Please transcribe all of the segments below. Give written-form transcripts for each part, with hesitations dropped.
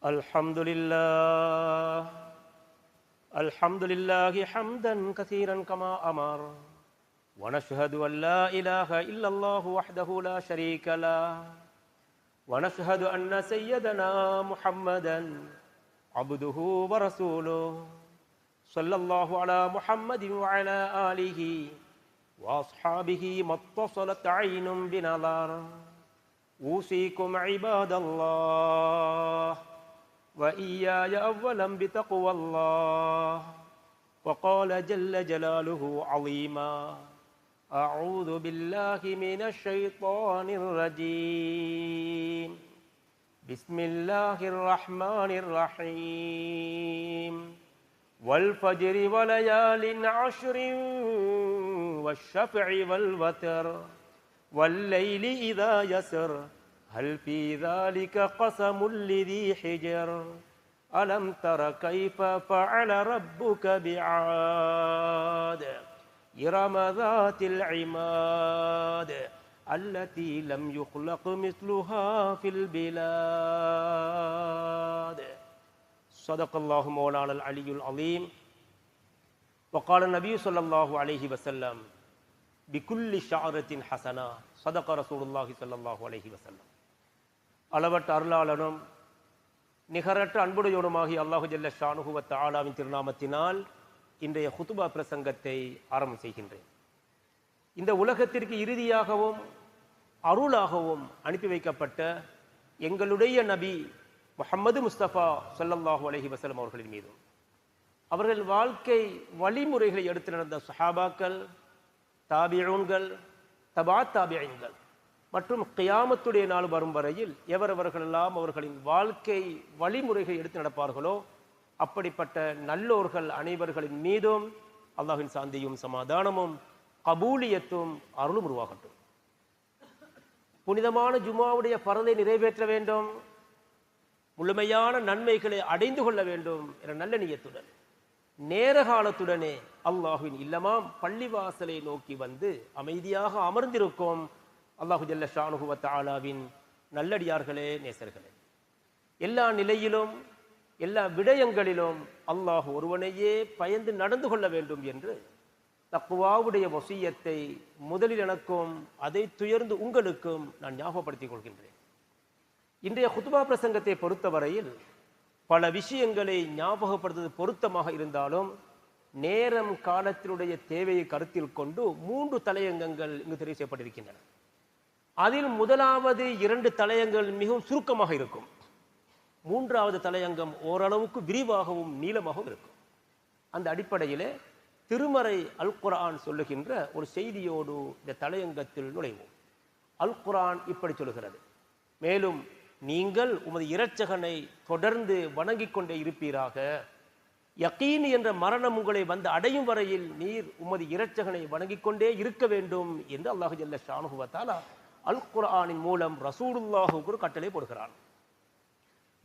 الحمد لله الحمد لله حمدا كثيرا كما أمر ونشهد أن لا إله إلا الله وحده لا شريك له ونشهد أن سيدنا محمدا عبده ورسوله صلى الله على محمد وعلى آله وأصحابه ما اتصلت عين بنظر أوصيكم عباد الله وإياي أولا بتقوى الله وقال جل جلاله عظيما أعوذ بالله من الشيطان الرجيم بسم الله الرحمن الرحيم والفجر وليال عشر والشفع والوتر والليل إذا يسر هل في ذلك قسم لذي حجر ألم تر كيف فعل ربك بعاد إرم ذات العماد التي لم يخلق مثلها في البلاد صدق الله مولانا العلي العظيم وقال النبي صلى الله عليه وسلم بكل شعرة حسنة صدق رسول الله صلى الله عليه وسلم அளவற்ற அருளாளனும் நிகரற்ற அன்புடையோனுமாகிய அல்லாஹு ஜல்ல ஷானுஹு வ தஆலாவின் திருநாமத்தினால் இன்றைய குதுபா பிரசங்கத்தை ஆரம்பம் செய்கின்றேன். இந்த உலகத்திற்கு இறுதியாகவும் அருளாகவும் அனுப்பி வைக்கப்பட்ட எங்களுடைய நபி முஹம்மது முஸ்தபா ஸல்லல்லாஹு அலைஹி வஸல்லம் அவர்களின் மீதும் அவர்கள் வாழ்க்கை வழிமுறைகளை எடுத்து நடந்த சஹாபாக்கள், தாபிஊன்கள், தபா தாபிஈன்கள் மற்றும் கியாமத்துடைய நாள் வரும் வரையில் எவரவர்களெல்லாம் அவர்களின் வாழ்க்கை வழிமுறைகளை எடுத்து நடப்பார்களோ அப்படிப்பட்ட நல்லோர்கள் அனைவர்களின் மீதும் அல்லாஹ்வின் சாந்தியும் சமாதானமும் கபூலியத்தும் அருளும் உருவாகட்டும். புனிதமான ஜும்ஆவுடைய பரதை நிறைவேற்ற வேண்டும், முழுமையான நன்மைகளை அடைந்து கொள்ள வேண்டும் என்ற நல்ல நியத்துடன் நேர காலத்துடனே அல்லாஹ்வின் இல்லமாம் பள்ளிவாசலை நோக்கி வந்து அமைதியாக அமர்ந்திருக்கும் அல்லாஹு ஜல்ல ஷானுஹு வ தஆலாவின் நல்லடியார்களே, நேசர்களே, எல்லா நிலையிலும் எல்லா விடயங்களிலும் அல்லாஹ் ஒருவனையே பயந்து நடந்து கொள்ள வேண்டும் என்று தக்வாவுடைய வசியத்தை முதலில் எனக்கும் அதை துயர்ந்து உங்களுக்கும் நான் ஞாபகப்படுத்திக் கொள்கின்றேன். இன்றைய குதுபா பிரசங்கத்தை பொறுத்தவரையில் பல விஷயங்களை ஞாபகப்படுத்துவது பொருத்தமாக இருந்தாலும் நேரம் காலத்தினுடைய தேவையை கருத்தில் கொண்டு 3 தலையங்கங்கள் இங்கு தெரிவு செய்யப்பட்டிருக்கின்றன. அதில் முதலாவது 2 தலையங்கள் மிகவும் சுருக்கமாக இருக்கும். 3வது தலையங்கம் ஓரளவுக்கு விரிவாகவும் நீளமாகவும் இருக்கும். அந்த அடிப்படையிலே திருமறை அல் குர்ஆன் சொல்லுகின்ற ஒரு செய்தியோடு இந்த தலையங்கத்தில் நுழைவோம். அல் குர்ஆன் இப்படி சொல்லுகிறது, மேலும் நீங்கள் உமது இரட்சகனை தொடர்ந்து வணங்கிக் கொண்டே இருப்பீராக, யகீன் என்ற மரணம் உங்களை வந்து அடையும் வரையில் நீர் உமது இரட்சகனை வணங்கிக் கொண்டே இருக்க வேண்டும் என்று அல்லாஹு ஜல்ல ஷானுஹு வ தஆலா அல் குர்ஆனின் மூலம் ரசூலுல்லாஹுக்கு ஒரு கட்டளை போடுகிறான்.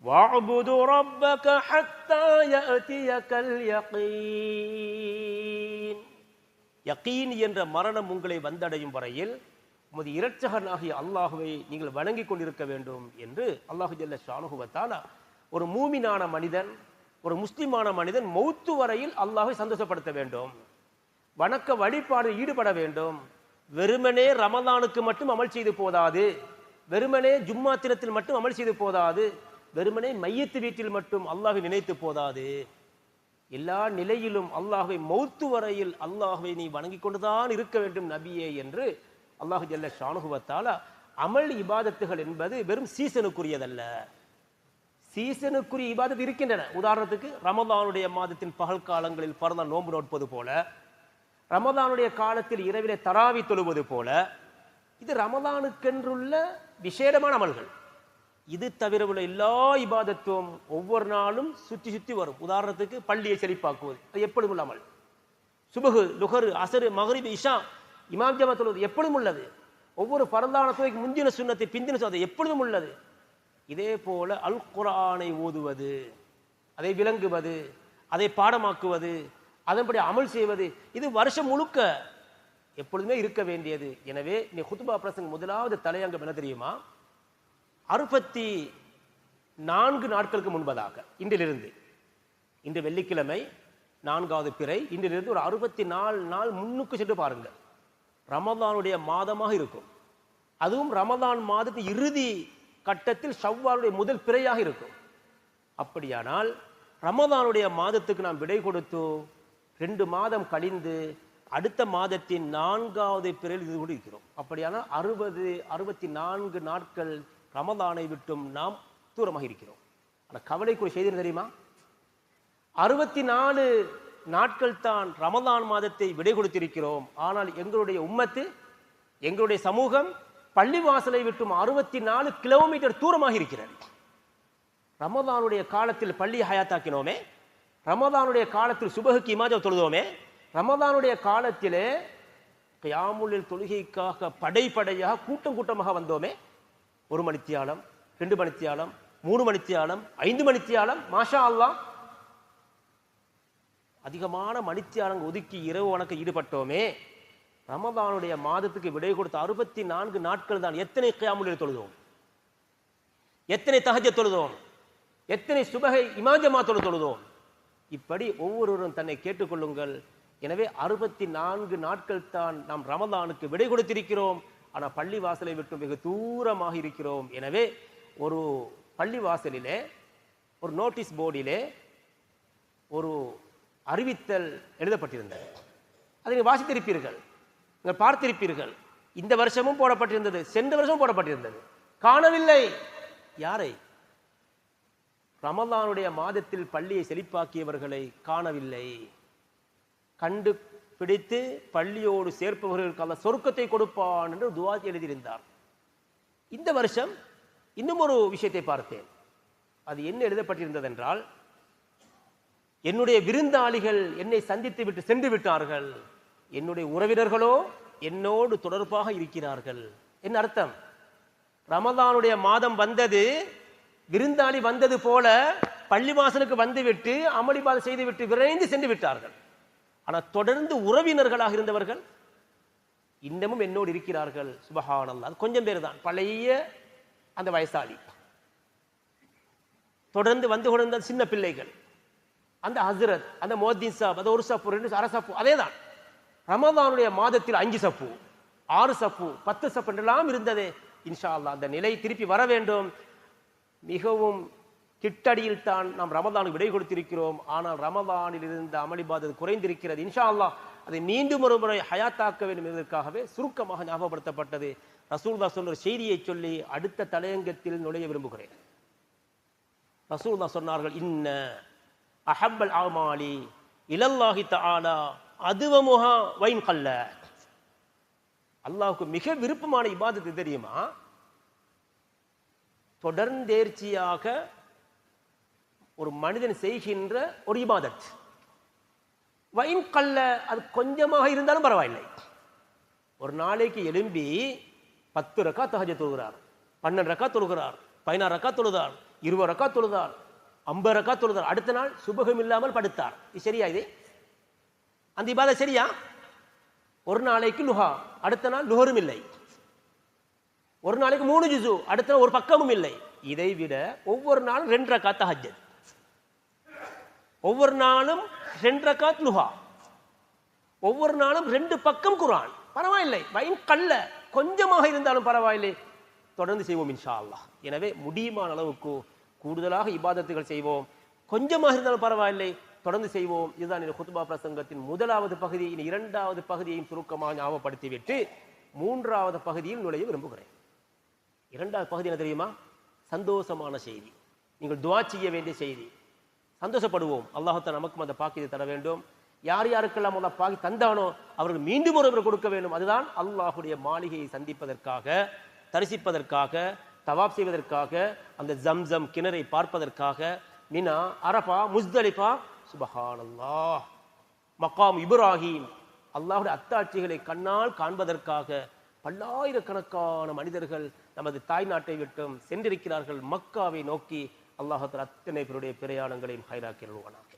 வஅபுது ரப்பக ஹத்தா யஅதியகல் யகீன், யகீன் என்ற மரணம் உங்களை வந்தடையும் வரையில் உமது இரட்சகனாகிய அல்லாஹுவை நீங்கள் வணங்கிக் கொண்டிருக்க வேண்டும் என்று அல்லாஹு ஜல்ல ஷானுஹு வ தஆலா ஒரு மூமினான மனிதன், ஒரு முஸ்லிமான மனிதன் மௌத்து வரையில் அல்லாஹை சந்தோஷப்படுத்த வேண்டும், வணக்க வழிபாடு ஈடுபட வேண்டும். வெறுமனே ரமலானுக்கு மட்டும் அமல் செய்து போதாது, வெறுமனே ஜும்மா தினத்தில் மட்டும் அமல் செய்து போதாது, வெறுமனே மையத்து வீட்டில் மட்டும் அல்லாஹை நினைத்து போதாது, எல்லா நிலையிலும் அல்லாஹை மௌத்து வரையில் அல்லாஹை நீ வணங்கிக் கொண்டுதான் இருக்க வேண்டும் நபியே என்று அல்லாஹு ஜல்ல ஷானுஹு வ தஆலா அமல் இபாதத்துகள் என்பது வெறும் சீசனுக்குரியதல்ல. சீசனுக்குரிய இபாதத் இருக்கின்றன. உதாரணத்துக்கு ரமலானுடைய மாதத்தின் பகல் காலங்களில் பரந்த நோன்பு நோட்பது போல, ரமலானுடைய காலத்தில் இரவிலே தராவி தொழுவது போல, இது ரமலானுக்கென்றுள்ள விசேடமான அமல்கள். இது தவிர உள்ள எல்லா இபாதத்தும் ஒவ்வொரு நாளும் சுற்றி சுற்றி வரும். உதாரணத்துக்கு பள்ளியை செழிப்பாக்குவது, அது எப்பொழுதும் உள்ள அமல். சுபஹு, லுஹர், அசரு, மக்ரிப், இஷா இமாம் ஜமா தொழுவது எப்பொழுதும் உள்ளது. ஒவ்வொரு பரந்தான தொகைக்கு முந்தின சுன்னத்தை பிந்தின சுன்னத்தை எப்பொழுதும் உள்ளது. இதே போல அல் குர்ஆனை ஓதுவது, அதை விளங்குவது, அதை பாடமாக்குவது, அதன்படி அமல் செய்வது, இது வருஷம் முழுக்க எப்பொழுதுமே இருக்க வேண்டியது. எனவே நீ குத்பா பிரசங்க முதலாவது தலையங்கம் என்ன தெரியுமா? 64 4 நாட்களுக்கு முன்பதாக இன்றிலிருந்து, இன்று வெள்ளிக்கிழமை 4வது பிறை, இன்றிலிருந்து ஒரு 64 நாள் முன்னுக்கு சென்று பாருங்கள். ரமதானுடைய மாதமாக இருக்கும். அதுவும் ரமதான் மாதத்தின் இறுதி கட்டத்தில் ஷவ்வாலுடைய முதல் பிறையாக இருக்கும். அப்படியானால் ரமதானுடைய மாதத்துக்கு நாம் விடை கொடுத்து 2 மாதம் கழிந்து அடுத்த மாதத்தின் 4வது பிறையில் இது கூட இருக்கிறோம். அப்படியானால் 64 நாட்கள் ரமதானை விட்டும் நாம் தூரமாக இருக்கிறோம். ஆனால் கவலைக்குரிய செய்தி தெரியுமா? 64 நாட்கள் தான் ரமதான் மாதத்தை விடை கொடுத்திருக்கிறோம். ஆனால் எங்களுடைய உம்மத்து, எங்களுடைய சமூகம் பள்ளிவாசலை விட்டும் 64 கிலோமீட்டர் தூரமாக இருக்கிறது. ரமதானுடைய காலத்தில் பள்ளி ஹயாத்தாக்கினோமே, ரமதானுடைய காலத்தில் சுபஹுக்கு இமாஜா தொழுதோமே, ரமதானுடைய காலத்திலே கியாமுல் தொழுகைக்காக படையாக கூட்டம் கூட்டமாக வந்தோமே, 1 மணித்தியாலம், 2 மணித்தியாலம், 3 மணித்தியாலம், 5 மணித்தியாலம், மாஷா அல்லாஹ் அதிகமான மணித்தியாலங்கள் ஒதுக்கி இரவு வணக்கம் ஈடுபட்டோமே. ரமதானுடைய மாதத்துக்கு விடை கொடுத்த 64 நாட்கள் தான் எத்தனை கியாமுல் தொழுதோம், எத்தனை தஹஜ்ஜத் தொழுதோம், எத்தனை சுபஹை இமாஜமா தொழுதோம். இப்படி ஒவ்வொருவரும் தன்னை கேட்டுக்கொள்ளுங்கள். எனவே 64 நாட்கள் தான் நாம் ரமதானுக்கு விடை கொடுத்திருக்கிறோம். ஆனால் பள்ளி வாசலை விட்டு வெகு தூரமாக இருக்கிறோம். எனவே ஒரு பள்ளி வாசலிலே, ஒரு நோட்டீஸ் போர்டிலே ஒரு அறிவித்தல் எழுதப்பட்டிருந்தது. அதை நீங்கள் வாசித்திருப்பீர்கள், நீங்கள் பார்த்திருப்பீர்கள். இந்த வருஷமும் போடப்பட்டிருந்தது, சென்ற வருஷமும் போடப்பட்டிருந்தது. காணவில்லை. யாரை? ரமதானுடைய மாதத்தில் பள்ளியை செழிப்பாக்கியவர்களை காணவில்லை. கண்டு பிடித்து பள்ளியோடு சேர்ப்பவர்களுக்கு அல்ல சொர்க்கத்தை கொடுப்பான் என்று துஆ எழுதியிருந்தார். இந்த வருஷம் இன்னும் ஒரு விஷயத்தை பார்த்தேன். அது என்ன எழுதப்பட்டிருந்தது என்றால், என்னுடைய விருந்தாளிகள் என்னை சந்தித்து விட்டு சென்று விட்டார்கள், என்னுடைய உறவினர்களோ என்னோடு தொடர்பாக இருக்கிறார்கள். என்ன அர்த்தம்? ரமதானுடைய மாதம் வந்தது, விருந்தாளி வந்தது போல பள்ளிவாசலுக்கு வந்துவிட்டு அமளிபாத செய்துவிட்டு விரைந்து சென்று விட்டார்கள். ஆனால் தொடர்ந்து உறவினர்களாக இருந்தவர்கள் இன்னமும் என்னோடு இருக்கிறார்கள். சுபஹானல்லாஹ். அது கொஞ்சம் பேர் தான், பழைய அந்த வயசாளி, தொடர்ந்து வந்து கொண்டிருந்த சின்ன பிள்ளைகள், அந்த ஹஸ்ரத், அந்த மோதின் சாப், அது 1 சப்பு 2 அரை சப்பு, அதே தான். ரமதானுடைய மாதத்தில் 5 சப்பு 6 சப்பு 10 சப்பு என்றெல்லாம் இருந்தது. இன்ஷா அல்லாஹ் அந்த நிலை திருப்பி வர வேண்டும். மிகவும் கிட்டடியில் தான் நாம் ரமதானுக்கு விடை கொடுத்திருக்கிறோம். ஆனால் ரமதானில் இருந்த அமளிபாதம் குறைந்திருக்கிறது. இன்ஷா அல்லாஹ் அதை மீண்டும் ஒரு முறை ஹயாத்தாக்க வேண்டும் என்பதற்காகவே சுருக்கமாக ஞாபகப்படுத்தப்பட்டது. ரசூலுல்லாஹ் சொன்ன செய்தியை சொல்லி அடுத்த தலையங்கத்தில் நுழைய விரும்புகிறேன். ரசூலுல்லாஹ் சொன்னார்கள், இன்ன அஹப்பல் அமாலி இலல்லாஹி தஆலா அதுவமுஹா வைன் கல்ல. அல்லாஹ்வுக்கு மிக விருப்பமான இபாதத்து தெரியுமா? தொடர்ந்தேர்ச்சியாக ஒரு மனிதன் செய்கின்ற ஒரு இபாதத். வைன் கல்ல, அது கொஞ்சமாக இருந்தாலும் பரவாயில்லை. ஒரு நாளைக்கு எழும்பி 10 ரக்காத் தஹஜ்ஜத் தொழுகிறார், 12 ரக்காத் தொழுகிறார், 16 ரக்காத் தொழுதார், 20 ரக்காத் தொழுதார், 50 ரக்காத் தொழுதார். அடுத்த நாள் சுபகம் இல்லாமல் படுத்தார். இது சரியா? இது அந்த இபாதத் சரியா? ஒரு நாளைக்கு லுஹா, அடுத்த நாள் லுஹரும் இல்லை. ஒரு நாளைக்கு 3 ஜுசு, அடுத்த நாள் ஒரு பக்கமும் இல்லை. இதை விட ஒவ்வொரு நாளும் 2 ரக்காத் தஹஜ்ஜத், ஒவ்வொரு நாளும் 2 ரக்காத் லுஹா, ஒவ்வொரு நாளும் 2 பக்கம் குர்ஆன். பரவாயில்லை. வைன் கல்ல, கொஞ்சமாக இருந்தாலும் பரவாயில்லை, தொடர்ந்து செய்வோம் இன்ஷா அல்லாஹ். எனவே முடியுமான அளவுக்கு கூடுதலாக இபாதத்துகள் செய்வோம். கொஞ்சமாக இருந்தாலும் பரவாயில்லை, தொடர்ந்து செய்வோம். இதுதான் இந்த குத்பா பிரசங்கத்தின் 1வது பகுதி. இனி 2வது பகுதியையும் சுருக்கமாக ஞாபகப்படுத்திவிட்டு 3வது பகுதியில் நுழைய விரும்புகிறேன். 2வது பகுதி என்ன தெரியுமா? சந்தோஷமான செய்தி, நீங்கள் துஆ செய்ய வேண்டிய செய்தி. சந்தோஷப்படுவோம். அல்லாஹ் தஆலா நமக்கும் அந்த பாக்கியத்தை தர வேண்டும். யார் யாருக்கெல்லாம் அல்லாஹ் பாக்கி தந்தானோ அவர்கள் மீண்டும் ஒருவர் கொடுக்க வேண்டும். அதுதான் அல்லாஹ்வுடைய மாளிகையை சந்திப்பதற்காக, தரிசிப்பதற்காக, தவாப் செய்வதற்காக, அந்த ஜம்சம் கிணறை பார்ப்பதற்காக, மினா, அரஃபா, முஸ்தலிஃபா, சுபஹானல்லாஹ், மகாம் இப்ராஹிம், அல்லாஹ்வுடைய அத்தாட்சிகளை கண்ணால் காண்பதற்காக பல்லாயிரக்கணக்கான மனிதர்கள் நமது தாய் நாட்டை விட்டும் சென்றிருக்கிறார்கள் மக்காவை நோக்கி. அல்லாஹ் தஆலா அத்தனை பேருடைய பிரயாணங்களையும் ஹைராக்கி அருள்வானாக.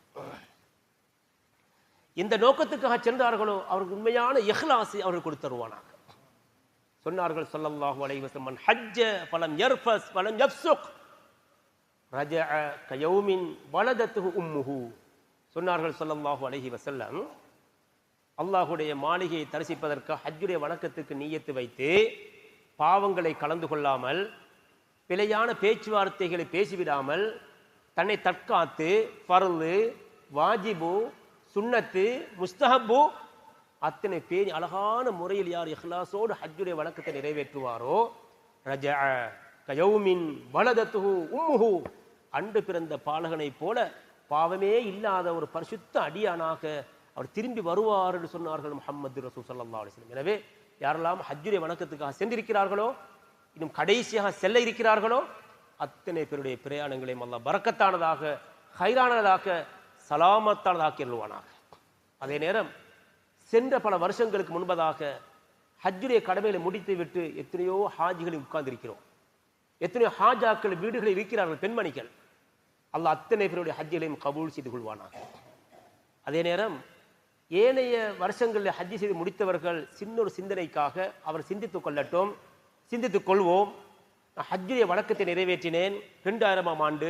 இந்த நோக்கத்துக்காக சென்றார்களோ அவர்கள் உண்மையான இஹ்லாஸை அவர்கள் கொடுத்தருவானாக. சொன்னார்கள் ஸல்லல்லாஹு அலைஹி வஸல்லம், மன் ஹஜ்ஜ ஃபலம் யர்ஃபஸ் ஃபலம் யஃப்ஸுக், ரஜஅ கயௌமின் வலதத்துஹு உம்முஹு. சொன்னார்கள் ஸல்லல்லாஹு அலைஹி வஸல்லம், அல்லாஹுடைய மாளிகையை தரிசிப்பதற்கு ஹஜ்ஜுடைய வணக்கத்துக்கு நியத்து வைத்து பாவங்களை கலந்து கொள்ளாமல் பிழையான பேச்சுவார்த்தைகளை பேசிவிடாமல் தன்னை தற்காத்து ஃபர்லு, வாஜிபு, சுன்னத்து, முஸ்தஹப்பு அத்தனை பேணி அழகான முறையில் யார் இஹ்லாஸோடு ஹஜ்ஜுடைய வணக்கத்தை நிறைவேற்றுவாரோ ரஜஅ கயௌமின் வலதத்துஹு உம்முஹு, அன்று பிறந்த பாலகனை போல பாவமே இல்லாத ஒரு பரிசுத்த அடியானாக அவர் திரும்பி வருவார் என்று சொன்னார்கள் முஹம்மது ரசூல் ஸல்லல்லாஹு அலைஹி வஸல்லம். எனவே யாரெல்லாம் ஹஜ்ஜுடைய வணக்கத்துக்காக சென்றிருக்கிறார்களோ, இன்னும் கடைசியாக செல்ல இருக்கிறார்களோ, அத்தனை பேருடைய பிரயாணங்களையும் அல்லாஹ் பரக்கத்தானதாக, ஹைரானதாக, சலாமத்தானதாக்கி அருள்வானாக. அதே நேரம் சென்ற பல வருஷங்களுக்கு முன்பதாக ஹஜ்ஜுடைய கடமைகளை முடித்து விட்டு எத்தனையோ ஹாஜிகளில் உட்கார்ந்திருக்கிறோம். எத்தனையோ ஹாஜாக்கள் வீடுகளில் இருக்கிறார்கள், பெண்மணிகள். அல்லாஹ் அத்தனை பேருடைய ஹஜ்ஜையும் கபூல் செய்து கொள்வானாக. அதே நேரம் ஏனைய வருஷங்களில் ஹஜ்ஜி செய்து முடித்தவர்கள் சின்னொரு சிந்தனைக்காக அவர் சிந்தித்துக் கொள்ளட்டும், சிந்தித்துக் கொள்வோம். நான் ஹஜ்ஜுடைய வணக்கத்தை நிறைவேற்றினேன் 2000ஆம் ஆண்டு,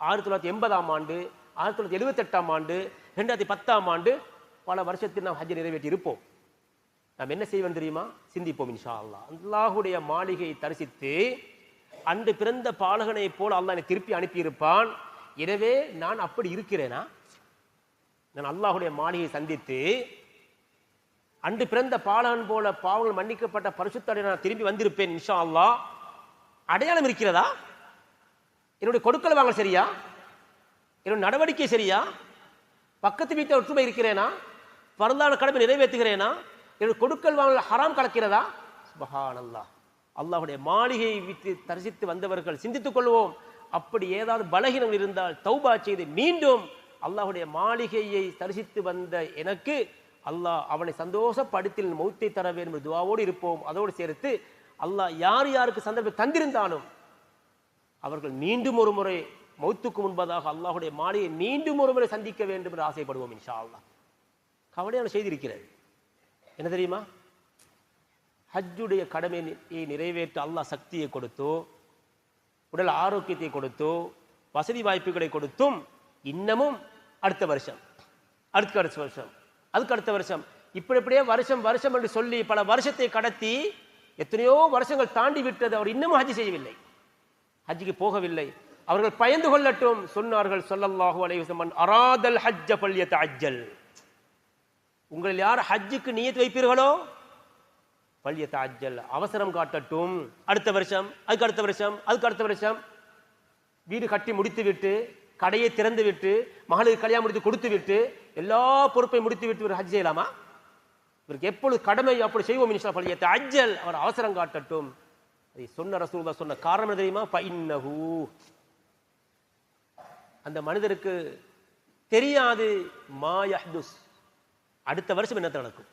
1980ஆம் ஆண்டு, 1978ஆம் ஆண்டு, 2010ஆம் ஆண்டு, பல வருஷத்தில் நாம் ஹஜ்ஜை நிறைவேற்றி இருப்போம். நாம் என்ன செய்வோம் தெரியுமா? சிந்திப்போம் இன்ஷா அல்லாஹ். அல்லாஹுடைய மாளிகையை தரிசித்து அன்று பிறந்த பாலகனை போல அல்லாஹ் என்னை திருப்பி அனுப்பியிருப்பான். எனவே நான் அப்படி இருக்கிறேனா? நான் அல்லாஹுடைய மாளிகையை சந்தித்து அன்று பிறந்த பாலகன் போல பாவங்கள் மன்னிக்கப்பட்ட பரிசுத்தோடு நான் திரும்பி வந்திருப்பேன் இன்ஷா அல்லாஹ். அடையாளம் இருக்கிறதா? என்னுடைய கொடுக்கல் வாங்கல் சரியா? என்னுடைய நடவடிக்கை சரியா? பக்கத்து வீட்டில் ஒற்றுமை இருக்கிறேனா? பரந்தான கடமை நிறைவேற்றுகிறேனா? என்னுடைய கொடுக்கல் வாங்கல் ஹராம் கலக்கிறதா? சுப்ஹானல்லாஹ். அல்லாஹுடைய மாளிகையை விட்டு தரிசித்து வந்தவர்கள் சிந்தித்துக் கொள்வோம். அப்படி ஏதாவது பலகீனங்கள் இருந்தால் தௌபா செய்து மீண்டும் அல்லாஹுடைய மாளிகையை தரிசித்து வந்த எனக்கு அல்லாஹ் அவனை சந்தோஷப்படுத்தி மௌத்தை தர வேண்டும் என்ற துஆவோடு இருப்போம். அதோடு சேர்த்து அல்லாஹ் யார் யாருக்கு சந்தர்ப்பம் தந்திருந்தாலும் அவர்கள் மீண்டும் ஒரு முறை மௌத்துக்கு முன்பதாக அல்லாஹுடைய மாளிகையை மீண்டும் ஒரு முறை சந்திக்க வேண்டும் என்று ஆசைப்படுவோம் இன்ஷா அல்லாஹ். கவலையான செய்தி இருக்கிறது. என்ன தெரியுமா? ஹஜ்ஜுடைய கடமையை நிறைவேற்ற அல்லாஹ் சக்தியை கொடுத்தோ, உடல் ஆரோக்கியத்தை கொடுத்தோ, வசதி வாய்ப்புகளை கொடுத்தும் இன்னமும் அடுத்த வருஷம், அதுக்கு அடுத்த வருஷம், இப்படியே வருஷம் வருஷம் என்று சொல்லி பல வருஷத்தை கடத்தி எத்தனையோ வருஷங்கள் தாண்டி விட்டது. அவர் இன்னமும் ஹஜ் செய்யவில்லை, ஹஜ்ஜுக்கு போகவில்லை. அவர்கள் பயந்து கொள்ளட்டும். சொன்னார்கள் ஸல்லல்லாஹு அலைஹி வஸல்லம், அராதல் ஹஜ்ஜ ஃபல்யதஅஜ்ஜல். உங்களில் யார் ஹஜ்ஜுக்கு நியத் வைப்பீர்களோ ஃபல்யதஅஜ்ஜல், அவசரம் காட்டட்டும். அடுத்த வருஷம், அதுக்கு அடுத்த வருஷம் வீடு கட்டி முடித்து விட்டு, கடையை திறந்து விட்டு, மகளுக்கு கல்யாணம் முடித்து கொடுத்து விட்டு, எல்லா பொறுப்பை முடித்து விட்டு இவர் ஹஜ் செய்யலாமா? இவருக்கு எப்பொழுது கடமை அப்படி செய்வோம் இன்ஷா ஃபல்யதஅஜ்ஜல். அவர் அவசரம் காட்டட்டும். அதை சொன்ன ரசூலுல்லாஹ் சொன்ன காரணம் என்ன தெரியுமா? ஃபஇன்னஹு, அந்த மனிதருக்கு தெரியாது மா யஹ்துஸ், அடுத்த வருஷம் என்ன நடக்கும்,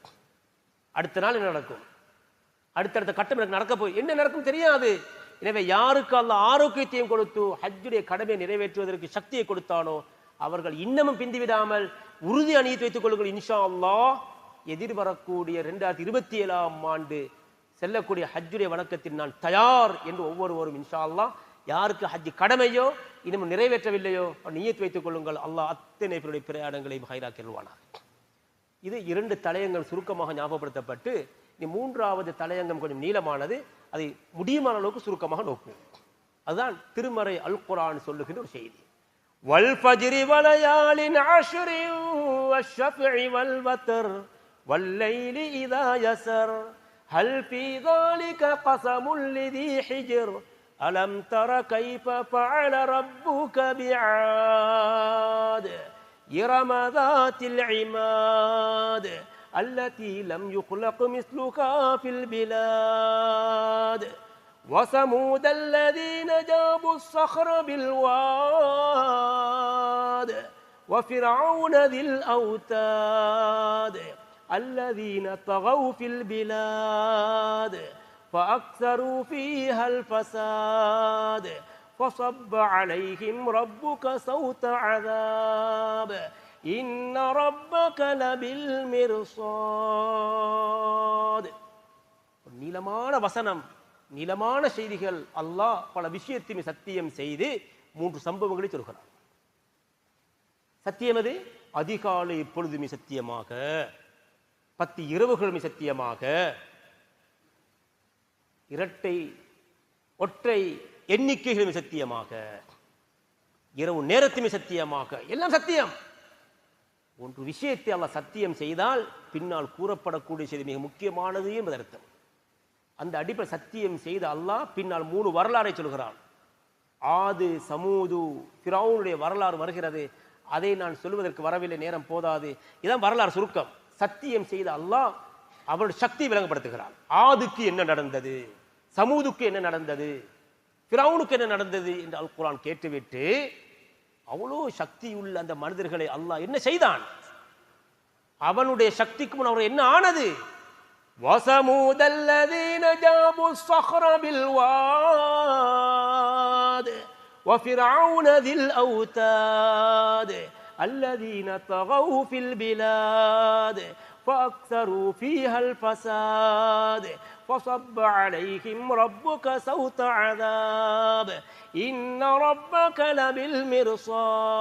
அடுத்த நாள் என்ன நடக்கும், அடுத்தடுத்த கட்டம் எனக்கு நடக்க போய் என்ன நடக்கும் தெரியாது. எனவே யாருக்கு அல்லாஹ் ஆரோக்கியத்தையும் கொடுத்து ஹஜ்ஜுடைய கடமையை நிறைவேற்றுவதற்கு சக்தியை கொடுத்தானோ அவர்கள் இன்னமும் பிந்திவிடாமல் உறுதி அணியத்து வைத்துக் கொள்ளுங்கள் இன்ஷா அல்லாஹ். எதிர்வரக்கூடிய 2027ஆம் ஆண்டு செல்லக்கூடிய ஹஜ்ஜுடைய வணக்கத்தில் நான் தயார் என்று ஒவ்வொருவரும் இன்ஷா அல்லாஹ், யாருக்கு ஹஜ் கடமையோ இன்னமும் நிறைவேற்றவில்லையோ நியத்து வைத்துக் கொள்ளுங்கள். அல்லாஹ் அத்தனை பேருடைய பிரயாணங்களையும் ஹைராக்கி அருள்வானாக. இது 2 தலையங்கள் சுருக்கமாக ஞாபகப்படுத்தப்பட்டு, இனி 3வது தலையங்கம் கொஞ்சம் நீளமானது, அதை முடியுமான அளவுக்கு சுருக்கமாக நோக்குவோம். அதுதான் திருமறை அல் குர்ஆன் சொல்லுகின்ற ஒரு செய்தி. வல் ஃபஜ்ரி வலயாலின் அஷ்ரி வஷ்ஷஃபி வல் வத்ர் வல்லைலி இதா யஸர் ஹல் ஃபீ ذلك قسم لذي حجر ألم تر كيف فعل ربك بعاد إرم ذات العماد التي لم يخلق مثلها في البلاد وثمود الذين جابوا الصخر بالواد وفرعون ذي الأوتاد الذين طغوا في البلاد فأكثروا فيها الفساد فصب عليهم ربك صوت عذاب إن ربك لبالمرصاد. நீளமான வசனம், நீளமான செய்திகள். அல்லாஹ் பல விஷயத்தையும் சத்தியம் செய்து 3 சம்பவங்களை சொல்கிறார். சத்தியம் அது அதிகாலை எப்பொழுதுமே சத்தியமாக, 10 இரவுகளுமே சத்தியமாக, இரட்டை ஒற்றை எண்ணிக்கைகளுமே சத்தியமாக, இரவு நேரத்துமே சத்தியமாக, எல்லாம் சத்தியம். ஒன்று விஷயத்தை அல்லாஹ் சத்தியம் செய்தால் பின்னால் கூறப்படக்கூடிய செய்தி மிக முக்கியமானது என்பது அர்த்தம். அந்த அடிப்படை சத்தியம் செய்த அல்லாஹ் பின்னால் 3 வரலாறை சொல்கிறான். ஆது, சமூது, ஃபிரௌனுடைய வரலாறு வருகிறது. அதை நான் சொல்வதற்கு வரவில்லை, நேரம் போதாது. இதான் வரலாறு சுருக்கம். சத்தியம் செய்த அல்லாஹ் அவருடைய சக்தியை விளங்கப்படுத்துகிறான். ஆதுக்கு என்ன நடந்தது, சமூதுக்கு என்ன நடந்தது, ஃபிரௌனுக்கு என்ன நடந்தது என்று அல் குர்ஆன் கேட்டுவிட்டு அவ்வளோ சக்தி உள்ள அந்த மனிதர்களை அல்லாஹ் என்ன செய்தான், அவனுடைய சக்திக்கு முன் அவர் என்ன ஆனது. وَثَمُودَ الَّذِينَ جَابُوا الصَّخْرَ بِالْوَادِ وَفِرْعَوْنَ ذِي الْأَوْتَادِ الَّذِينَ طَغَوْا فِي الْبِلَادِ فَأَكْثَرُوا فِيهَا الْفَسَادَ فَصَبَّ عَلَيْهِمْ رَبُّكَ سَوْطَ عَذَابٍ إِنَّ رَبَّكَ لَبِالْمِرْصَادِ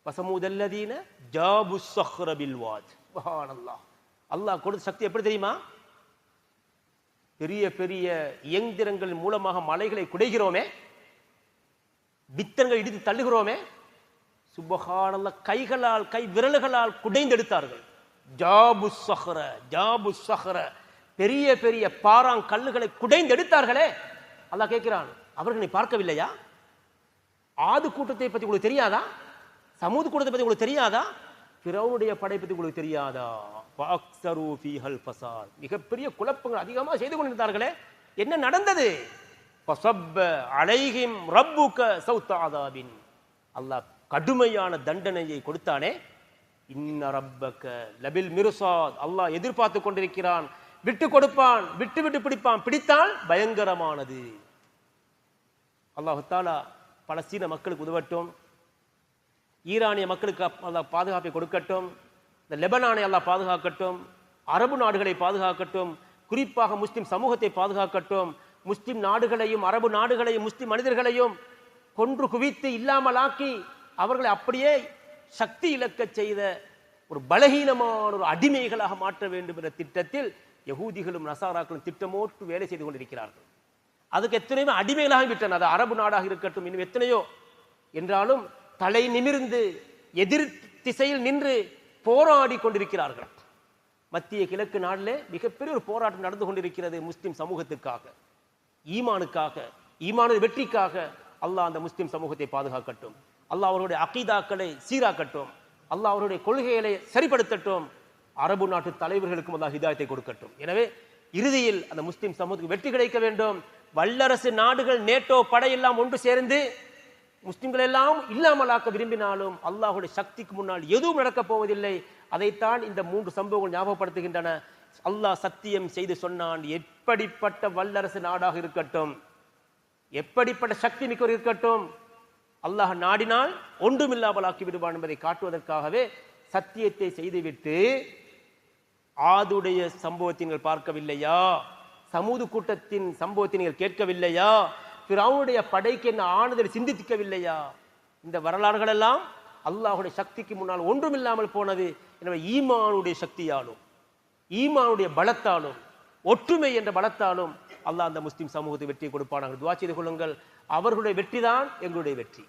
وَثَمُودَ الَّذِينَ جَابُوا الصَّخْرَ بِالْوَادِ. சுப்ஹானல்லாஹ். அல்லாஹ் கொடுத்த சக்தி எப்படி தெரியுமா? பெரிய பெரிய இயந்திரங்கள் மூலமாக மலைகளை குடைகிறோமே, வித்தங்கள் இடித்து தள்ளுகிறோமே, சுப்ஹானல்லாஹ், கைகளால், கை விரல்களால் குடைந்தெடுத்தார்கள். ஜாபு ஸஹ்ர, ஜாபு ஸஹ்ர, பெரிய பெரிய பாறாங்கல்லுகளை குடைந்தெடுத்தார்களே. அல்லாஹ் கேட்கிறான், அவர்களை பார்க்கவில்லையா? ஆது கூட்டத்தை பற்றி உங்களுக்கு தெரியாதா? சமூது கூட்டத்தை பற்றி உங்களுக்கு தெரியாதா? ஃபிரௌனுடைய படை பற்றி உங்களுக்கு தெரியாதா? ஃபஅக்ஸரு ஃபீஹல் ஃபஸாத், மிகப்பெரிய குழப்பங்கள் அதிகமாக செய்து கொண்டிருந்தார்களே, என்ன நடந்தது? ஃபஸப்ப அலைஹிம் ரப்புக சௌத அஸாபின், அல்லாஹ் கடுமையான தண்டனையை கொடுத்தானே. இன்ன ரப்பக லபில் மிர்சாத், அல்லாஹ் எதிர்பார்த்து கொண்டிருக்கிறான், விட்டு கொடுப்பான், விட்டு விட்டு பிடிப்பான், பிடித்தால் பயங்கரமானது. அல்லாஹ் தஆலா பலஸ்தீன மக்களுக்கு உதவட்டும், ஈரானிய மக்களுக்கு அல்லாஹ் பாதுகாப்பை கொடுக்கட்டும், இந்த லெபனானை அல்லாஹ் பாதுகாக்கட்டும், அரபு நாடுகளை பாதுகாக்கட்டும், குறிப்பாக முஸ்லிம் சமூகத்தை பாதுகாக்கட்டும். முஸ்லிம் நாடுகளையும் அரபு நாடுகளையும் முஸ்லிம் மனிதர்களையும் கொன்று குவித்து இல்லாமலாக்கி அவர்களை அப்படியே சக்தி இழக்க செய்த ஒரு பலகீனமான ஒரு அடிமைகளாக மாற்ற வேண்டும் என்ற திட்டத்தில் யகூதிகளும் நசாராக்களும் திட்டமோட்டு வேலை செய்து கொண்டிருக்கிறார்கள். அதுக்கு எத்தனையோ அடிமைகளாக விட்டன, அது அரபு நாடாக இருக்கட்டும், இன்னும் எத்தனையோ. என்றாலும் தலை நிமிர்ந்து எதிர் திசையில் நின்று போராடி கொண்டிருக்கிறார்கள். மத்திய கிழக்கு நாட்டிலே மிகப்பெரிய ஒரு போராட்டம் நடந்து கொண்டிருக்கிறது முஸ்லிம் சமூகத்திற்காக, ஈமானுக்காக, ஈமானுடைய வெற்றிக்காக. அல்லாஹ் அந்த முஸ்லிம் சமூகத்தை பாதுகாக்கட்டும், அல்லாஹ் அவருடைய அகீதாக்களை சீராக்கட்டும், அல்லாஹ் அவருடைய கொள்கைகளை சரிப்படுத்தட்டும், அரபு நாட்டு தலைவர்களுக்கும் அல்லாஹ் ஹிதாயத்தை கொடுக்கட்டும். எனவே இறுதியில் அந்த முஸ்லிம் சமூகத்துக்கு வெற்றி கிடைக்க வேண்டும். வல்லரசு நாடுகள், நேட்டோ படையெல்லாம் ஒன்று சேர்ந்து முஸ்லிம்கள் எல்லாம் இல்லாமலாக்க விரும்பினாலும் அல்லாஹுடைய சக்திக்கு முன்னால் எதுவும் நடக்கப் போவதில்லை. அதைத்தான் இந்த 3 சம்பவங்கள் ஞாபகப்படுத்துகின்றன. அல்லாஹ் சத்தியம் செய்து சொன்னான், எப்படிப்பட்ட வல்லரசு நாடாக இருக்கட்டும், எப்படிப்பட்ட சக்தி மிக்கவர் இருக்கட்டும், அல்லாஹ் நாடினால் ஒன்றுமில்லாமலாக்கி விடுவான் என்பதை காட்டுவதற்காகவே சத்தியத்தை செய்துவிட்டு ஆதுடைய சம்பவத்தை நீங்கள் பார்க்கவில்லையா? சமூது கூட்டத்தின் சம்பவத்தை நீங்கள் கேட்கவில்லையா? ஃபிரௌனுடைய படைக்கு என்ன ஆனதை சிந்திக்கவில்லையா? இந்த வரலாறுகள் எல்லாம் அல்லாஹுடைய சக்திக்கு முன்னால் ஒன்றுமில்லாமல் போனது. எனவே ஈமானுடைய சக்தியாலும், ஈமானுடைய பலத்தாலும், ஒற்றுமை என்ற பலத்தாலும் அல்லாஹ் அந்த முஸ்லிம் சமூகத்தை வெற்றியை கொடுப்பானாங்க. துஆ செய்து கொள்ளுங்கள். அவர்களுடைய வெற்றி தான் எங்களுடைய வெற்றி.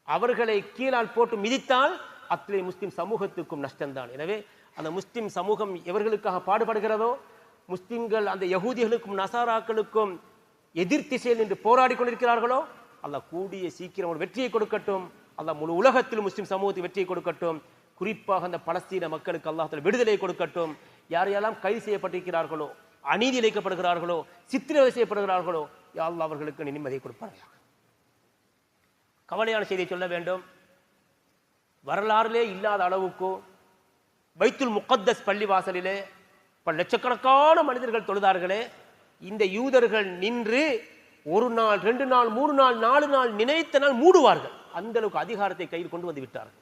அவர்களை கீழால் போட்டு மிதித்தால் அத்தனை முஸ்லிம் சமூகத்துக்கும் நஷ்டம்தான். எனவே அந்த முஸ்லிம் சமூகம் எவர்களுக்காக பாடுபடுகிறதோ, முஸ்லிம்கள் அந்த யகூதிகளுக்கும் நசாராக்களுக்கும் எதிர் திசையில் நின்று போராடி கொண்டிருக்கிறார்களோ, அல்லாஹ் கூடிய சீக்கிரம் ஒரு வெற்றியை கொடுக்கட்டும். அல்லாஹ் முழு உலகத்தில் முஸ்லிம் சமூகத்துக்கு வெற்றியை கொடுக்கட்டும். குறிப்பாக அந்த பலஸ்தீன மக்களுக்கு அல்லாஹ் தஆலா விடுதலை கொடுக்கட்டும். யாரையெல்லாம் கைது செய்யப்பட்டிருக்கிறார்களோ, அநீதி இழைக்கப்படுகிறார்களோ, சித்திரவதை செய்யப்படுகிறார்களோ, யா அல்லாஹ் அவர்களுக்கு நிம்மதியை கொடுப்பார்கள். கவலையான செய்தியை சொல்ல வேண்டும். வரலாறிலே இல்லாத அளவுக்கு பைத்துல் முகத்தஸ் பள்ளிவாசலிலே பல லட்சக்கணக்கான மனிதர்கள் தொழுதார்களே, இந்த யூதர்கள் நின்று 1 நாள் 2 நாள் 3 நாள் 4 நாள் நினைத்த நாள் மூடுவார்கள். அந்த அளவுக்கு அதிகாரத்தை கையில் கொண்டு வந்து விட்டார்கள்.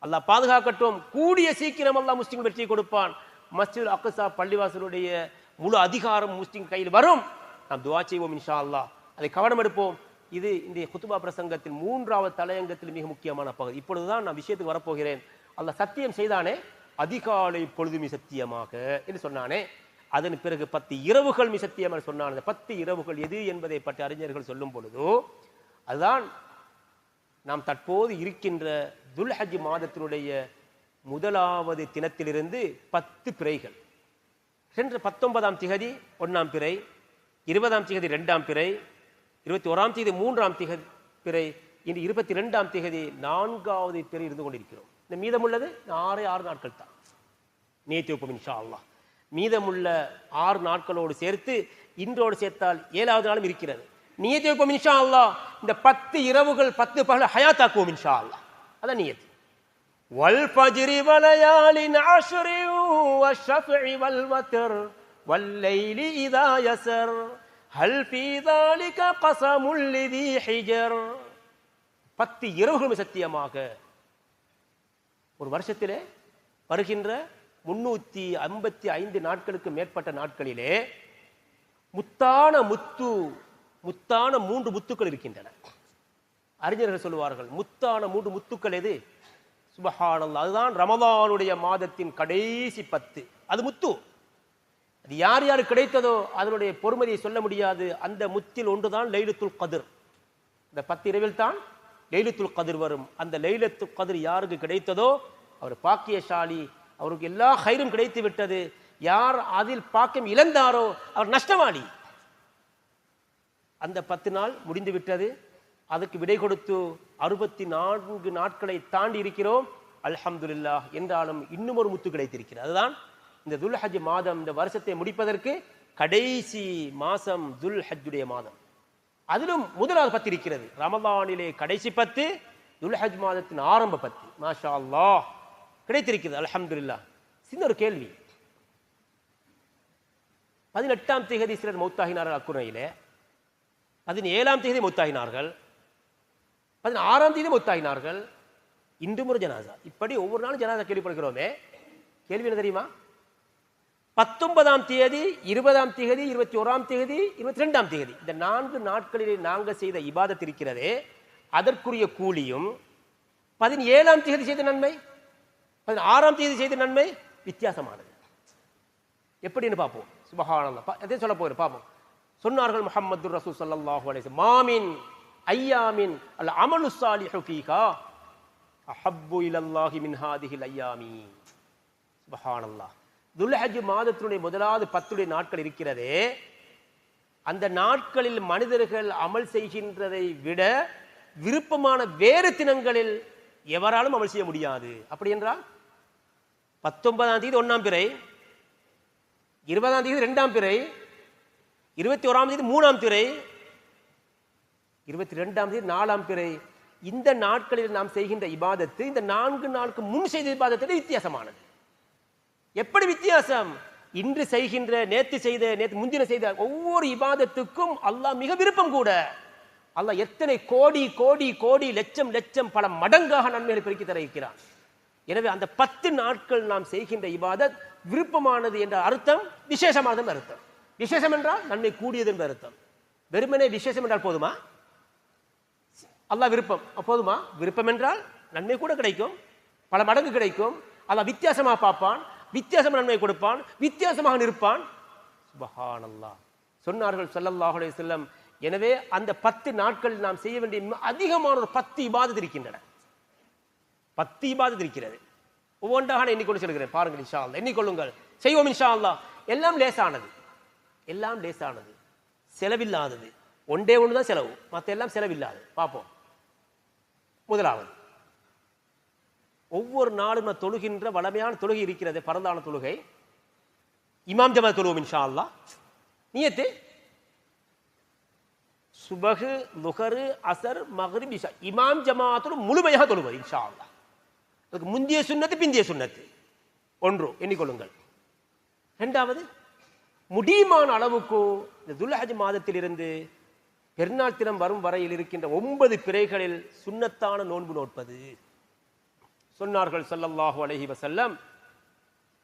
அல்லாஹ் பாதுகாக்கட்டும். கூடிய சீக்கிரம் அல்லாஹ் முஸ்லிம் வெற்றியை கொடுப்பான். மஸ்ஜிதுல் அக்ஸா பள்ளிவாசலுடைய முழு அதிகாரம் முஸ்லிம் கையில் வரும். நாம் துஆ செய்வோம் இன்ஷா அல்லாஹ். அதை கவனம் எடுப்போம். இது இந்த குத்துபா பிரசங்கத்தில் 3வது தலையங்கத்தில் மிக முக்கியமான பகுதி. இப்பொழுதுதான் நான் விஷயத்துக்கு வரப்போகிறேன். அல்லாஹ் சத்தியம் செய்தானே, அதிகாலை பொழுதுமி சத்தியமாக என்று சொன்னானே, அதன் பிறகு 10 இரவுகள் மி சத்தியம் சொன்னான். அந்த 10 இரவுகள் எது என்பதை பற்றி அறிஞர்கள் சொல்லும் பொழுதோ, அதுதான் நாம் தற்போது இருக்கின்ற துல்ஹஜ் மாதத்தினுடைய 1வது தினத்திலிருந்து 10 பிறைகள். சென்ற 19ஆம் திகதி 1ஆம் பிறை, 20ஆம் திகதி 2ஆம் பிறை, 21ஆம் திகதி 3ஆம் திகதி பிறை, இன்று 22ஆம் திகதி 4வது பிறை இருந்து கொண்டிருக்கிறோம். இந்த மீதமுள்ளது 6 நாட்கள் தான். நேத்தியோக்கும் இன்ஷா அல்லாஹ். மீதமுள்ள 6 நாட்களோடு சேர்த்து இன்றோடு சேர்த்தால் 7வது நாளும் இருக்கிறது. நியத்தியோக்கும் இன்ஷா அல்லாஹ். இந்த 10 இரவுகள் 10 பகல் ஹயாத்தாக்குவோம் இன்ஷா அல்லாஹ். அதான் நியத். வல் ஃபஜ்ரி வலயாலின் அஷ்ரி வஷ்ஷஃபி வல் வத்ர் வல்லைலி இதா யஸர் ஹல் ஃபீ ذلك قسم لذي حجر. 10 இரவுகள் சத்தியமாக. ஒரு வருஷத்திலே வருகின்ற 355 நாட்களுக்கு மேற்பட்ட நாட்களிலே முத்தான 3 முத்துக்கள் இருக்கின்றன. அறிஞர்கள் சொல்லுவார்கள், முத்தான 3 முத்துக்கள் எது? சுப்ஹானல்லாஹ். அதுதான் ரமலானுடைய மாதத்தின் கடைசி 10. அது முத்து. அது யார் யார் கிடைத்ததோ அதனுடைய பொறுமதியை சொல்ல முடியாது. அந்த முத்தில் ஒன்றுதான் லைலத்துல் கத்ர். இந்த 10 இரவில் தான் லைலத்துல் கத்ர் வரும். அந்த லைலத்துல் கத்ர் யாருக்கு கிடைத்ததோ அவர் பாக்கியசாலி, அவருக்கு எல்லா ஹைரும் கிடைத்து விட்டது. யார் அதில் பாக்கியம் இழந்தாரோ அவர் நஷ்டவாளி. அந்த 10 நாள் முடிந்து விட்டது. அதுக்கு விடை கொடுத்து 64 நாட்களை தாண்டி இருக்கிறோம். அல்ஹம்துலில்லாஹ். என்றாலும் இன்னும் ஒரு முத்து கிடைத்திருக்கிறது. அதுதான் இந்த துல்ஹஜ் மாதம். இந்த வருஷத்தை முடிப்பதற்கு கடைசி மாசம் துல்ஹஜ்ஜுடைய மாதம். அதிலும் 1வது 10 இருக்கிறது. ரமலானிலே கடைசி 10, துல்ஹஜ் மாதத்தின் ஆரம்ப 10. மாஷா அல்லாஹ் கிடைத்திருக்கிறது. அல்ஹம்துலில்லாஹ். சின்ன ஒரு கேள்வி. 18ஆம் திகதி சிலர் மௌத்தாகினார்கள் அக்குறையிலே, 17ஆம் திகதி மௌத்தாகினார்கள், 16ஆம் திகதி மௌத்தாகினார்கள். இன்றும் ஒரு ஜனாசா. இப்படி ஒவ்வொரு நாளும் ஜனாசா கேள்விப்படுகிறோமே. கேள்வி என்ன தெரியுமா? 19ஆம் தேதி, 20ஆம் தேதி, 21ஆம் தேதி, 22ஆம் தேதி, இந்த 4 நாட்களிலே நாங்கள் செய்த இபாதத் இருக்கிறதே, அதற்குரிய கூலியும் 17ஆம் தேதி செய்த நன்மை, 16ஆம் தேதி செய்த நன்மை வித்தியாசமானது. எப்படின்னு பார்ப்போம். சுப்ஹானல்லாஹ். அதே சொல்ல போகிறோம், பார்ப்போம். சொன்னார்கள் முஹம்மது ரசூல் ஸல்லல்லாஹு அலைஹி வஸல்லம், மாமின் ஐயாமின் அல் அமலு ஸாலிஹு ஃபீஹா அஹப்பு இலல்லாஹி மின் ஹாதிஹில் ஐயாமி. சுப்ஹானல்லாஹ். துல்ஹஜ் மாதத்தினுடைய 1வது 10 நாட்கள் இருக்கிறதே, அந்த நாட்களில் மனிதர்கள் அமல் செய்கின்றதை விட விருப்பமான வேறு தினங்களில் எவராலும் அமல் செய்ய முடியாது. அப்படி என்றால் 19ஆம் தேதி 1ஆம் பிறை, 20ஆம் தேதி 2ஆம் பிறை, 21ஆம் தேதி 3ஆம் பிறை, 22ஆம் தேதி 4ஆம் பிறை, இந்த நாட்களில் நாம் செய்கின்ற இபாதத்து இந்த 4 நாளுக்கு முன் செய்த இபாதத்தை வித்தியாசமானது. எப்படி வித்தியாசம்? இன்று செய்கின்ற, நேற்று செய்த, நேற்று முந்தின செய்த ஒவ்வொரு இபாதத்துக்கும் அல்லாஹ் மிக விருப்பம் கூட. அல்லாஹ் எத்தனை கோடி கோடி கோடி லட்சம் லட்சம் பல மடங்காக நன்மைகளை பெருக்கி தர இருக்கிறான். எனவே அந்த 10 நாட்கள் நாம் செய்கின்ற இபாதத் விருப்பமானது என்ற அர்த்தம் விசேஷமானது அர்த்தம். விசேஷம் என்றால் நன்மை கூடியது என்ற அர்த்தம். வெறுமனே விசேஷம் என்றால் போதுமா? அல்லாஹ் விருப்பம் போதுமா? விருப்பம் என்றால் நன்மை கூட கிடைக்கும், பல மடங்கு கிடைக்கும். அல்லாஹ் வித்தியாசமாக பார்ப்பான், வித்தியாசமாக நன்மை கொடுப்பான், வித்தியாசமாக நிற்பான். சுப்ஹானல்லாஹ். சொன்னார்கள் ஸல்லல்லாஹு அலைஹி வஸல்லம், எனவே அந்த 10 நாட்கள் நாம் செய்ய வேண்டிய அதிகமான ஒரு 10 இபாதத் இருக்கின்றன. 10 இபாதத் இருக்கிறது. ஒவ்வொன்றாக எண்ணிக்கொண்டு சொல்கிறேன், பாருங்கள் இன்ஷா அல்லாஹ். எண்ணிக்கொள்ளுங்கள், செய்வோம் இன்ஷா அல்லாஹ். எல்லாம் லேசானது, எல்லாம் லேசானது, செலவில்லாதது. ஒன்றே ஒன்று தான் செலவு, மற்ற எல்லாம் செலவில்லாது. பார்ப்போம். முதலாவது, ஒவ்வொரு நாளும் தொழுகின்ற வளமையான தொழுகை இருக்கிறது, பரந்தான தொழுகை. இமாம் ஜமாத் தொழுவோம் இன்ஷா அல்லாஹ். நியத்து சுபஹ், லுஹர், அஸர், மக்ரிப், இஷா இமாம் ஜமாத்தோடு முழுமையாக தொழுவது இன்ஷா அல்லாஹ். அதுக்கு முந்திய சுன்னத்து, பிந்திய சுன்னத்து ஒன்று எண்ணிக்கொள்ளுங்கள். இரண்டாவது, முடியுமான அளவுக்கு இந்த துல்ஹஜ் மாதத்தில் இருந்து பெருநாள் தினம் வரும் வரையில் இருக்கின்ற 9 பிறைகளில் சுன்னத்தான நோன்பு நோட்பது. சொன்னார்கள் ஸல்லல்லாஹு அலைஹி வஸல்லம்,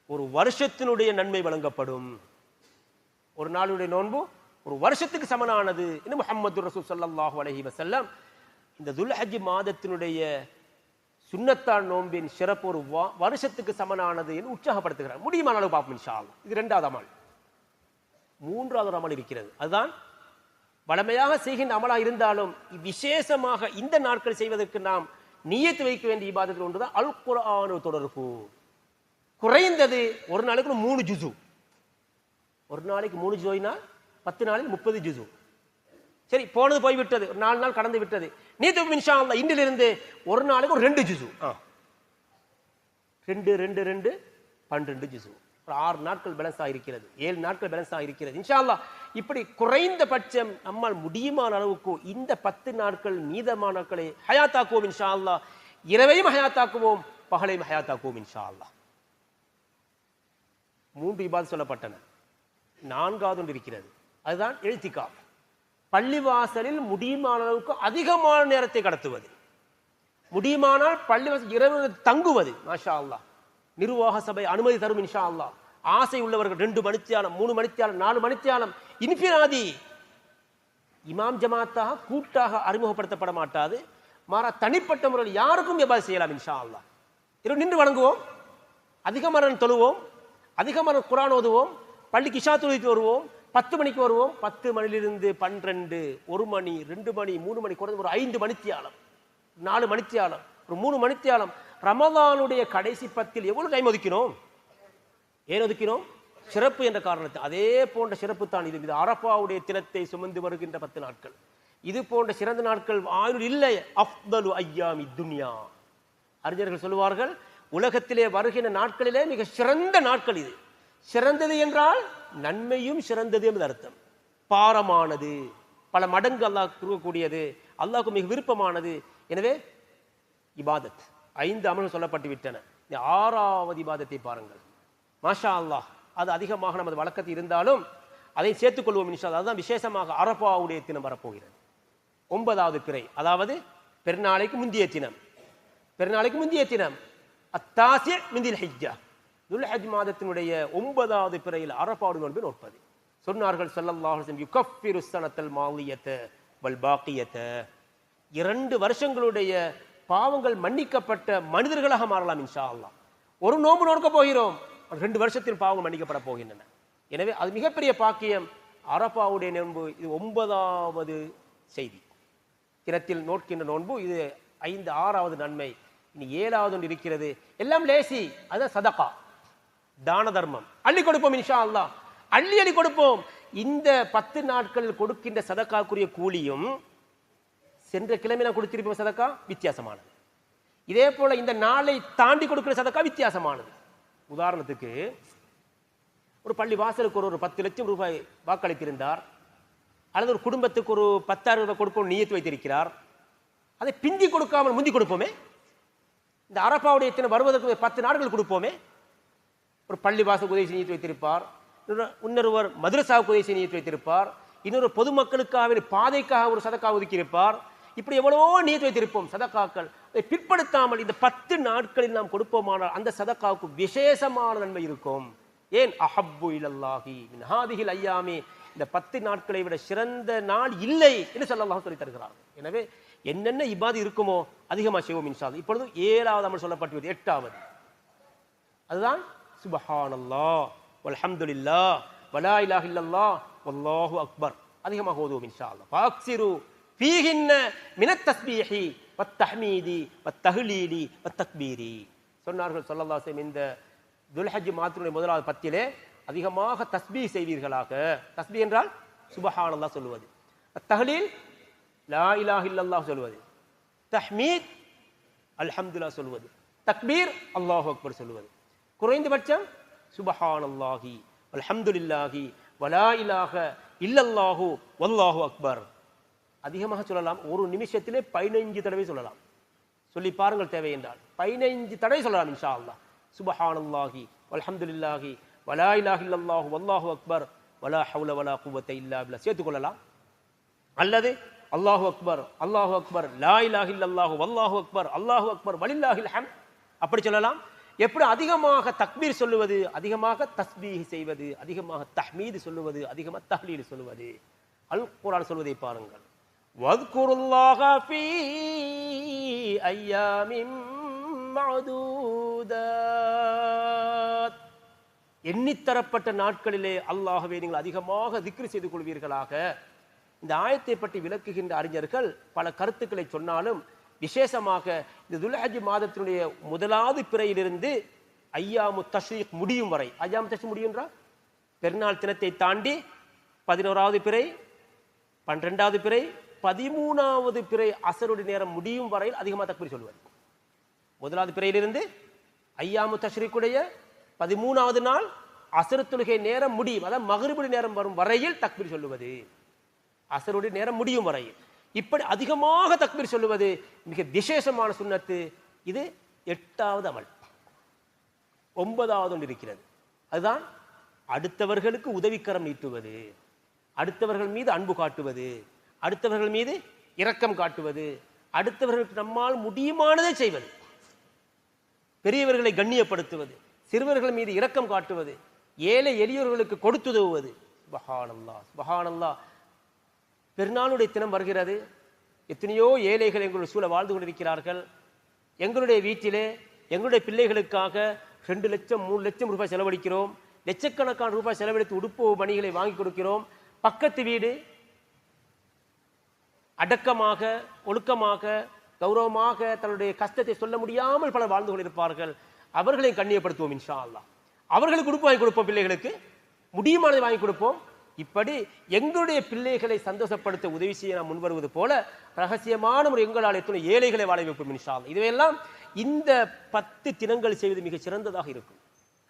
ஒரு வருஷத்தினுடைய நன்மை வழங்கப்படும். ஒரு நாளுடைய நோன்பு ஒரு வருஷத்துக்கு சமனானது என்று முஹம்மது ரசூல் ஸல்லல்லாஹு அலைஹி வஸல்லம் இந்த துல்ஹஜ் மாதத்தினுடைய சுன்னத்தான் நோன்பின் சிறப்பு ஒரு வருஷத்துக்கு சமனானது என்று உற்சாகப்படுத்துகிறார். முடியுமான அளவு பார்ப்போம் இன்ஷா அல்லாஹ். இது 2வது அமல். 3வது அமல் இருக்கிறது. அதுதான் வளமையாக செய்கின்ற அமலாக இருந்தாலும் விசேஷமாக இந்த நாட்கள் செய்வதற்கு நாம் நியத்து வைக்க வேண்டிய இபாதத்தில் ஒன்றுதான் அல் குர்ஆன் தொடர்பு. குறைந்தது ஒரு நாளைக்கு 3 ஜுசு. ஒரு நாளைக்கு 3 ஜுசுனா 10 நாளில் 30 ஜுசு. சரி, போனது போய்விட்டது, 4 நாள் கடந்து விட்டது. நியத்து இன்ஷா அல்லாஹ் இன்றிலிருந்து ஒரு நாளைக்கு 2 ஜுசு. 2 2 2 12 ஜுசு. 6 நாட்கள் பேலன்ஸ் ஆகிருக்கிறது, 7 நாட்கள் பேலன்ஸ் ஆகிருக்கிறது. இன்ஷா அல்லாஹ் இப்படி குறைந்தபட்சம் நம்மால் முடியுமான அளவுக்கு இந்த 10 நாட்கள் மீதமான நாட்களை ஹயாத்தாக்குவோம் இன்ஷா அல்லாஹ். இரவையும் ஹயாத்தாக்குவோம், பகலையும் ஹயாத்தாக்குவோம் இன்ஷா அல்லாஹ். 3 இபாதத் சொல்லப்பட்டன. 4வது ஒன்று இருக்கிறது. அதுதான் இழ்திகாஃப். பள்ளிவாசலில் முடியுமான அளவுக்கு அதிகமான நேரத்தை கடத்துவது, முடியுமானால் பள்ளிவாசல் இரவு தங்குவது. மாஷா அல்லாஹ் நிர்வாக சபை அனுமதி தரும் இன்ஷா அல்லாஹ். ஆசை உள்ளவர்கள் 2 மணித்தியாலம் 3 மணித்தியாலம் 4 மணித்தியாலம் இன்ஃபிராதி இமாம் ஜமாத்தாக கூட்டாக அறிமுகப்படுத்தப்பட மாட்டாது. மாறா தனிப்பட்ட முறையில் யாருக்கும் இபாதத் செய்யலாம் இன்ஷா அல்லாஹ். இரவு நின்று வணங்குவோம், அதிகமான தொழுவோம், அதிகமான குர்ஆன் ஓதுவோம், பள்ளிக்கு இஷா தொழுவித்து வருவோம், 10 மணிக்கு வருவோம். 10 மணிலிருந்து 12 1 மணி 2 மணி 3 மணி குறைந்த ஒரு 5 மணித்தியாலம் 4 மணித்தியாலம் ஒரு 3 மணித்தியாலம் ரமலானுடைய கடைசி 10 எவ்வளவு டைம் ஒதுக்கினோம்? ஏன் ஒதுக்கினோம்? சிறப்பு என்ற காரணத்தை. அதே போன்ற சிறப்பு தான் இது. இது அரஃபாவுடைய தினத்தை சுமந்து வருகின்ற 10 நாட்கள். இது போன்ற சிறந்த நாட்கள் ஆயுள் இல்லை. அஃதலு ஐயாமி துன்யா. அறிஞர்கள் சொல்லுவார்கள், உலகத்திலே வருகின்ற நாட்களிலே மிக சிறந்த நாட்கள் இது. சிறந்தது என்றால் நன்மையும் சிறந்தது என்பது அர்த்தம். பாரமானது, பல மடங்கு அல்லாஹ் கொடுக்கக்கூடியது, அல்லாஹ்வுக்கு மிக விருப்பமானது. எனவே இபாதத் 5 அமல்கள் சொல்லப்பட்டு விட்டன. இந்த 6வது இபாதத்தை பாருங்கள். மாஷா அல்லாஹ், அது அதிகமாக நமது வழக்கத்தில் இருந்தாலும் அதை சேர்த்துக் கொள்வோம் இன்ஷா அல்லாஹ். அதுதான் விசேஷமாக அரஃபாவுடைய தினம் வரப்போகிறது. 9வது பிறை, அதாவது பெருநாளைக்கு முந்திய தினம். பெருநாளைக்கு முந்திய தினம் அத்தாசி மிந்தில் ஹிஜ்ஜா, துல்ஹஜ் மாதத்தினுடைய 9வது பிறையில் அரஃபாவுடைய நோன்பை நோற்பது. சொன்னார்கள் ஸல்லல்லாஹு அலைஹி வஸல்லம், யுகஃபிரு ஸனத்தல் மாலியத வல் பாக்கியத. 2 வருஷங்களுடைய பாவங்கள் மன்னிக்கப்பட்ட மனிதர்களாக மாறலாம் இன்ஷா அல்லாஹ். ஒரு நோன்பு நோக்க போகிறோம், 2 வருஷத்தில் பாவங்கள் மன்னிக்கப்பட போகின்றன. எனவே அது மிகப்பெரிய பாக்கியம். அரஃபாவுடைய நோன்பு இது 9வது செய்தி. தினத்தில் நோக்கின்ற நோன்பு இது 5 6வது நன்மை. இனி 7வது ஒன்று இருக்கிறது. எல்லாம் லேசி, அதுதான் சதகா, தான தர்மம். அள்ளி கொடுப்போம் இன்ஷா அல்லாஹ், அள்ளி அள்ளி கொடுப்போம். இந்த 10 நாட்களில் கொடுக்கின்ற சதகாக்குரிய கூலியும் சென்ற கிழமை நான் கொடுத்திருப்போம் சதக்கா வித்தியாசமானது. இதே போல இந்த நாளை தாண்டி கொடுக்கிற சதக்கா வித்தியாசமானது. உதாரணத்துக்கு ஒரு பள்ளி வாசலுக்கு ஒரு 10 லட்சம் ரூபாய் வாக்களித்திருந்தார், அல்லது ஒரு குடும்பத்துக்கு ஒரு 10,000 ரூபாய் கொடுப்போம் நியத்து வைத்திருக்கிறார். அதை பிந்தி கொடுக்காமல் முந்தி கொடுப்போமே. இந்த அரஃபாவுடைய தினம் வருவதற்கு 10 நாட்கள் கொடுப்போமே. ஒரு பள்ளி வாசல் உதவி நியத்து வைத்திருப்பார், இன்னொருவர் மதரசாவுக்கு உதவி நியத்து வைத்திருப்பார், இன்னொரு பொதுமக்களுக்காக பாதைக்காக ஒரு சதக்கா ஒதுக்கியிருப்பார். இப்படி எவ்வளவோ நியத்து வைத்திருப்போம் சதக்காக்கள். அதை பிற்படுத்தாமல் இந்த 10 நாட்களில் நாம் கொடுப்போமானால் அந்த சதக்காவுக்கு விசேஷமான நன்மை இருக்கும். ஏன்? அஹப்பு இலல்லாஹி மின் ஹாதிஹில் ஐயாமி, இந்த 10 நாட்களை விட சிறந்த நாள் இல்லை என்று ஸல்லல்லாஹு சொல்லி தருகிறார். எனவே என்னென்ன இபாது இருக்குமோ அதிகமாக செய்வோம் இன்ஷா அல்லாஹ். இப்பொழுது 7வது அமல் சொல்லப்பட்டுள்ளது. 8வது அதுதான் சுப்ஹானல்லாஹ் வல்ஹம்துலில்லாஹ் வலா இலாஹ இல்லல்லாஹ் வல்லாஹு அக்பர். அதிகமாக ஓதுவோம் இன்ஷா அல்லாஹ். ஃபாக்ஸிரு ஃபீஹின்ன மினத் தஸ்பீஹி வத்தஹ்மீதி வத்தஹ்லீலி வத்தக்பீரி. சொன்னார்கள் ஸல்லல்லாஹு அலைஹி வஸல்லம், இந்த துல்ஹஜ் மாதத்தினுடைய 1வது 10 அதிகமாக தஸ்பீஹ் செய்வீர்களாக. தஸ்பீஹ் என்றால் சுப்ஹானல்லாஹ் சொல்லுவது, தஹ்லீல் லா இலாஹ இல்லல்லாஹ் சொல்லுவது, தஹ்மீத் அல்ஹம்துலில்லாஹ் சொல்லுவது, தக்பீர் அல்லாஹு அக்பர் சொல்லுவது. குறைந்தபட்சம் சுப்ஹானல்லாஹி வல்ஹம்துலில்லாஹி வலா இலாஹ இல்லல்லாஹு வல்லாஹு அக்பர். அதிகமாக சொல்லலாம். ஒரு நிமிஷத்திலே 15 தடவை சொல்லலாம். சொல்லி பாருங்கள், தேவை என்றால் 15 தடவை சொல்லலாம் இன்ஷா அல்லாஹ். சுப்ஹானல்லாஹி வல்ஹம்துலில்லாஹி வலா இலாஹ இல்லல்லாஹு வல்லாஹு அக்பர் வலா ஹவ்ல வலா குவத்த இல்லா பில்லாஹ் சேர்த்துக் கொள்ளலாம். அல்லது அல்லாஹு அக்பர் அல்லாஹு அக்பர் லா இலாஹ இல்லல்லாஹு வல்லாஹு அக்பர் அல்லாஹு அக்பர் வலில்லாஹில் ஹம்த் அப்படி சொல்லலாம். எப்படி அதிகமாக தக்பீர் சொல்லுவது, அதிகமாக தஸ்பீஹ் செய்வது, அதிகமாக தஹ்மீது சொல்லுவது, அதிகமாக தஹ்லீல் சொல்லுவது. அல் குர்ஆன் சொல்வதை பாருங்கள். வத்குருல்லாஹ ஃபீ அய்யாமின் மஅதூதாத். எண்ணித்தரப்பட்ட நாட்களிலே அல்லாஹ்வை நீங்கள் அதிகமாக திக்ர் செய்து கொள்வீர்களாக. இந்த ஆயத்தை பற்றி விளக்குகின்ற அறிஞர்கள் பல கருத்துக்களை சொன்னாலும் விசேஷமாக இந்த துல்ஹஜ் மாதத்தினுடைய முதலாவது பிறையிலிருந்து ஐயாமு தஷ்ரீக் முடியும் வரை, ஐயாமு தஷ்ரீக் முடியும்ன்றா பெருநாள் தினத்தை தாண்டி 11வது பிறை, 12வது பிறை, 13வது பிறை அசருடைய நேரம் முடியும் வரையில் அதிகமாக தக்பீர் சொல்வது. முதலாவது பிறையிலிருந்து ஐயாமு தஷ்ரீக்குடைய 13வது நாள் அசர் தொழுகை நேரம் முடியும், அதாவது மக்ரிபுடைய நேரம் வரும் வரையில் தக்பீர் சொல்லுவது. அசருடைய நேரம் முடியும் வரையில் இப்படி அதிகமாக தக்பீர் சொல்லுவது மிக விசேஷமான சுன்னத்து. இது 8வது அமல். 9வது ஒன்று இருக்கிறது. அதுதான் அடுத்தவர்களுக்கு உதவிக்கரம் நீட்டுவது, அடுத்தவர்கள் மீது அன்பு காட்டுவது, அடுத்தவர்கள் மீது இரக்கம் காட்டுவது, அடுத்தவர்களுக்கு நம்மால் முடியுமானதை செய்வது, பெரியவர்களை கண்ணியப்படுத்துவது, சிறுவர்கள் மீது இரக்கம் காட்டுவது, ஏழை எளியோர்களுக்கு கொடுத்துதவுவது. சுப்ஹானல்லாஹ் சுப்ஹானல்லாஹ். பெருநாளுடைய தினம் வருகிறது. எத்தனையோ ஏழைகள் எங்களுடைய சூழ வாழ்ந்து கொண்டிருக்கிறார்கள். எங்களுடைய வீட்டிலே எங்களுடைய பிள்ளைகளுக்காக 2 லட்சம் 3 லட்சம் ரூபாய் செலவழிக்கிறோம். லட்சக்கணக்கான ரூபாய் செலவழித்து உடுப்பு பணிகளை வாங்கி கொடுக்கிறோம். பக்கத்து வீடு அடக்கமாக, ஒழுக்கமாக, கௌரவமாக தன்னுடைய கஷ்டத்தை சொல்ல முடியாமல் பலர் வாழ்ந்து கொண்டிருப்பார்கள். அவர்களை கண்ணியப்படுத்துவோம் இன்ஷா அல்லாஹ். அவர்களுக்கு உடுப்பு வாங்கி கொடுப்போம், பிள்ளைகளுக்கு முடியுமானதை வாங்கி கொடுப்போம். இப்படி எங்களுடைய பிள்ளைகளை சந்தோஷப்படுத்த உதவி செய்ய நாம் முன்வருவது போல ரகசியமான ஒரு எங்களால் எத்தனை ஏழைகளை வாழ வைப்போம் இன்ஷா அல்லாஹ். இதுவெல்லாம் இந்த 10 தினங்கள் செய்வது மிக சிறந்ததாக இருக்கும்.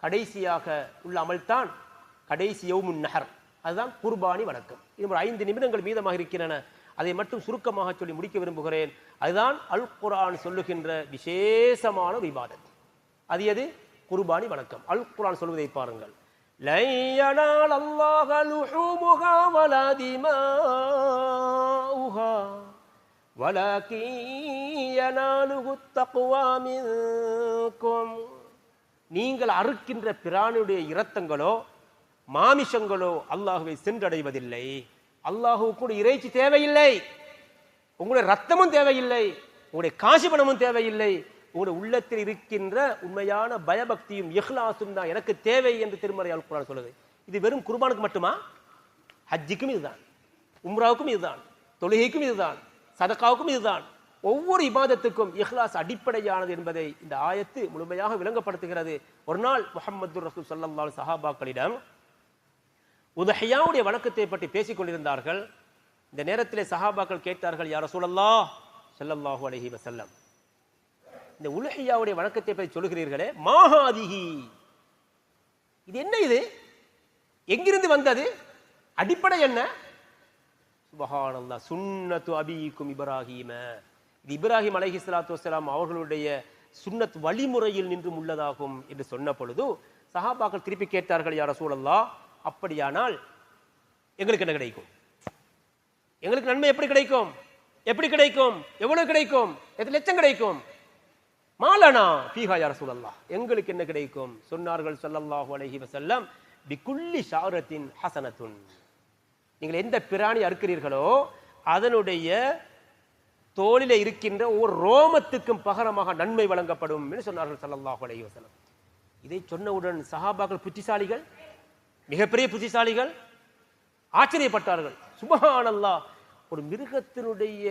கடைசியாக உள்ள அமல்தான் கடைசி யௌமுன் நஹர், அதுதான் குர்பானி வணக்கம். இன்னும் ஒரு 5 நிமிடங்கள் மீதமாக இருக்கின்றன. அதை மட்டும் சுருக்கமாக சொல்லி முடிக்க விரும்புகிறேன். அதுதான் அல் குர்ஆன் சொல்லுகின்ற விசேஷமான ஒரு இபாதத். அது எது? குர்பானி வணக்கம். அல் குர்ஆன் சொல்வதை பாருங்கள். لن ينال الله لحومها ولا دماؤها ولكن يناله التقوى منكم. நீங்கள் அறுக்கின்ற பிராணியுடைய இரத்தங்களோ மாமிசங்களோ அல்லாஹ்வை சென்றடைவதில்லை. அல்லாஹ்வுக்கு கூட இறைச்சி தேவையில்லை, உங்களுடைய ரத்தமும் தேவையில்லை, உங்களுடைய காசு பணமும் தேவையில்லை. உங்களுடைய உள்ளத்தில் இருக்கின்ற உண்மையான பயபக்தியும் இஹ்லாஸும் தான் எனக்கு தேவை என்று திருமறை அல் குர்ஆன் சொல்லுது. இது வெறும் குர்பானுக்கு மட்டுமா? ஹஜ்ஜுக்கும் இதுதான், உம்ராவுக்கும் இதுதான், தொழுகைக்கும் இதுதான், சதகாவுக்கும் இதுதான். ஒவ்வொரு இபாதத்துக்கும் இஹ்லாஸ் அடிப்படையானது என்பதை இந்த ஆயத்து முழுமையாக விளங்கப்படுத்துகிறது. ஒரு நாள் முஹம்மது ரசூல் ஸல்லல்லாஹு அலைஹி சஹாபாக்களிடம் உதஹியாவுடைய வணக்கத்தை பற்றி பேசிக் கொண்டிருந்தார்கள். இந்த நேரத்திலே சஹாபாக்கள் கேட்டார்கள், யா ரசூலல்லாஹ் ஸல்லல்லாஹு அலைஹி வஸல்லம், இந்த உலஹியாவுடைய வணக்கத்தை பற்றி சொல்லுகிறீர்களே, மாஹாதிஹி, இது என்ன? இது எங்கிருந்து வந்தது? அடிப்படை என்ன? சுப்ஹானல்லாஹ், சுன்னத்து அபீக்கும் இப்ராஹீம, இது இப்ராஹிம் அலைஹிஸ்ஸலாத்து வஸ்ஸலாம் அவர்களுடைய சுன்னத் வழிமுறையில் நின்றும் உள்ளதாகும் என்று சொன்ன பொழுது சஹாபாக்கள் திருப்பி கேட்டார்கள், யா ரசூலல்லாஹ், அப்படியானால் எங்களுக்கு என்ன கிடைக்கும்? எங்களுக்கு நன்மை எப்படி கிடைக்கும்? எப்படி கிடைக்கும்? எவ்வளவு கிடைக்கும்? எத்தனை லட்சம் கிடைக்கும்? மாலனா ஃபீஹா யா ரசூலல்லாஹ், எங்களுக்கு என்ன கிடைக்கும்? சொன்னார்கள் ஸல்லல்லாஹு அலைஹி வஸல்லம், பிகுல்லி ஷாரத்தின் ஹஸனத்துன், நீங்கள் எந்த பிராணி அறுக்கிறீர்களோ அதனுடைய தோளிலே இருக்கின்ற ஒவ்வொரு ரோமத்துக்கும் பகரமாக நன்மை வழங்கப்படும் என்று சொன்னார்கள் ஸல்லல்லாஹு அலைஹி வஸல்லம். இதை சொன்னவுடன் சஹாபாக்கள் புத்திசாலிகள், மிகப்பெரிய புத்திசாலிகள், ஆச்சரியப்பட்டார்கள். சுப்ஹானல்லாஹ், ஒரு மிருகத்தினுடைய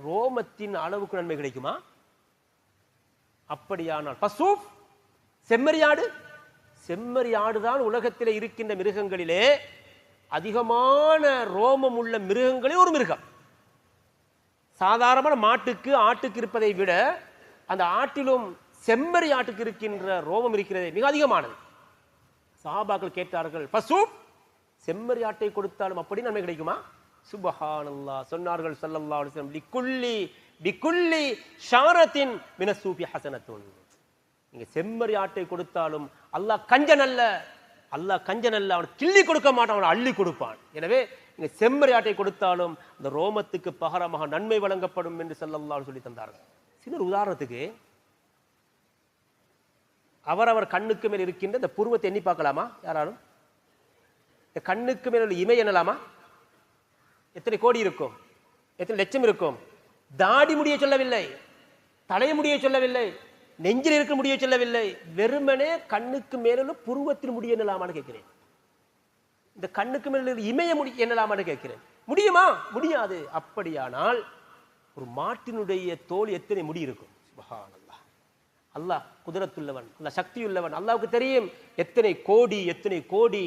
ரோமத்தின் அளவுக்கு நன்மை கிடைக்குமா? அப்படியானால் பசூப், செம்மறியாடு, செம்மறியாடுதான் உலகத்திலே இருக்கின்ற மிருகங்களிலே அதிகமான ரோமம் உள்ள மிருகங்களே ஒரு மிருகம். சாதாரணமான மாட்டுக்கு ஆட்டுக்கு இருப்பதை விட அந்த ஆட்டிலும் செம்மறி ஆட்டுக்கு இருக்கின்ற ரோமம் இருக்கிறது மிக அதிகமானது. சஹாபாக்கள் கேட்டார்கள், பசூப், செம்மறி ஆட்டை கொடுத்தாலும் அப்படி நன்மை கிடைக்குமா? சுப்ஹானல்லாஹ், சொன்னார்கள் ஸல்லல்லாஹு அலைஹி வஸல்லம், லிகுல்லி பிகுல்லி ஷாரத்தின் மினசூபி ஹஸனத்துன், நீங்க செம்மறி ஆட்டை கொடுத்தாலும் அல்லாஹ் கஞ்சன் அல்ல, அல்லாஹ் கஞ்சன் அல்ல, அவன் கிள்ளி கொடுக்க மாட்டான், அவன் அள்ளி கொடுப்பான். எனவே நீங்க செம்மறி ஆட்டை கொடுத்தாலும் அந்த ரோமத்துக்கு பகரமாக நன்மை வழங்கப்படும் என்று ஸல்லல்லாஹு அலைஹி சொல்லி தந்தார்கள். சின்ன உதாரணத்துக்கு அவரவர் கண்ணுக்கு மேல் இருக்கின்ற இந்த புருவத்தை எண்ணி பார்க்கலாமா யாராலும்? இந்த கண்ணுக்கு மேல் உள்ள இமை எண்ணலாமா? எத்தனை கோடி இருக்கும்? எத்தனை லட்சம் இருக்கும்? தாடி முடிய சொல்லவில்லை, தலைய முடிய சொல்லவில்லை, நெஞ்சில் இருக்க முடிய சொல்லவில்லை, வெறுமனே கண்ணுக்கு மேலுள்ள புருவத்தில் முடிய எண்ணலாமான்னு கேட்கிறேன். இந்த கண்ணுக்கு மேல் இமய முடி எண்ணலாமான்னு கேட்கிறேன். முடியுமா? முடியாது. அப்படியானால் ஒரு மாட்டினுடைய தோல் எத்தனை முடி இருக்கும்? சுப்ஹானல்லாஹ். அல்லாஹ் குதிரத்துள்ளவன், அல்லாஹ் சக்தியுள்ளவன். அல்லாஹ்வுக்கு தெரியும் எத்தனை கோடி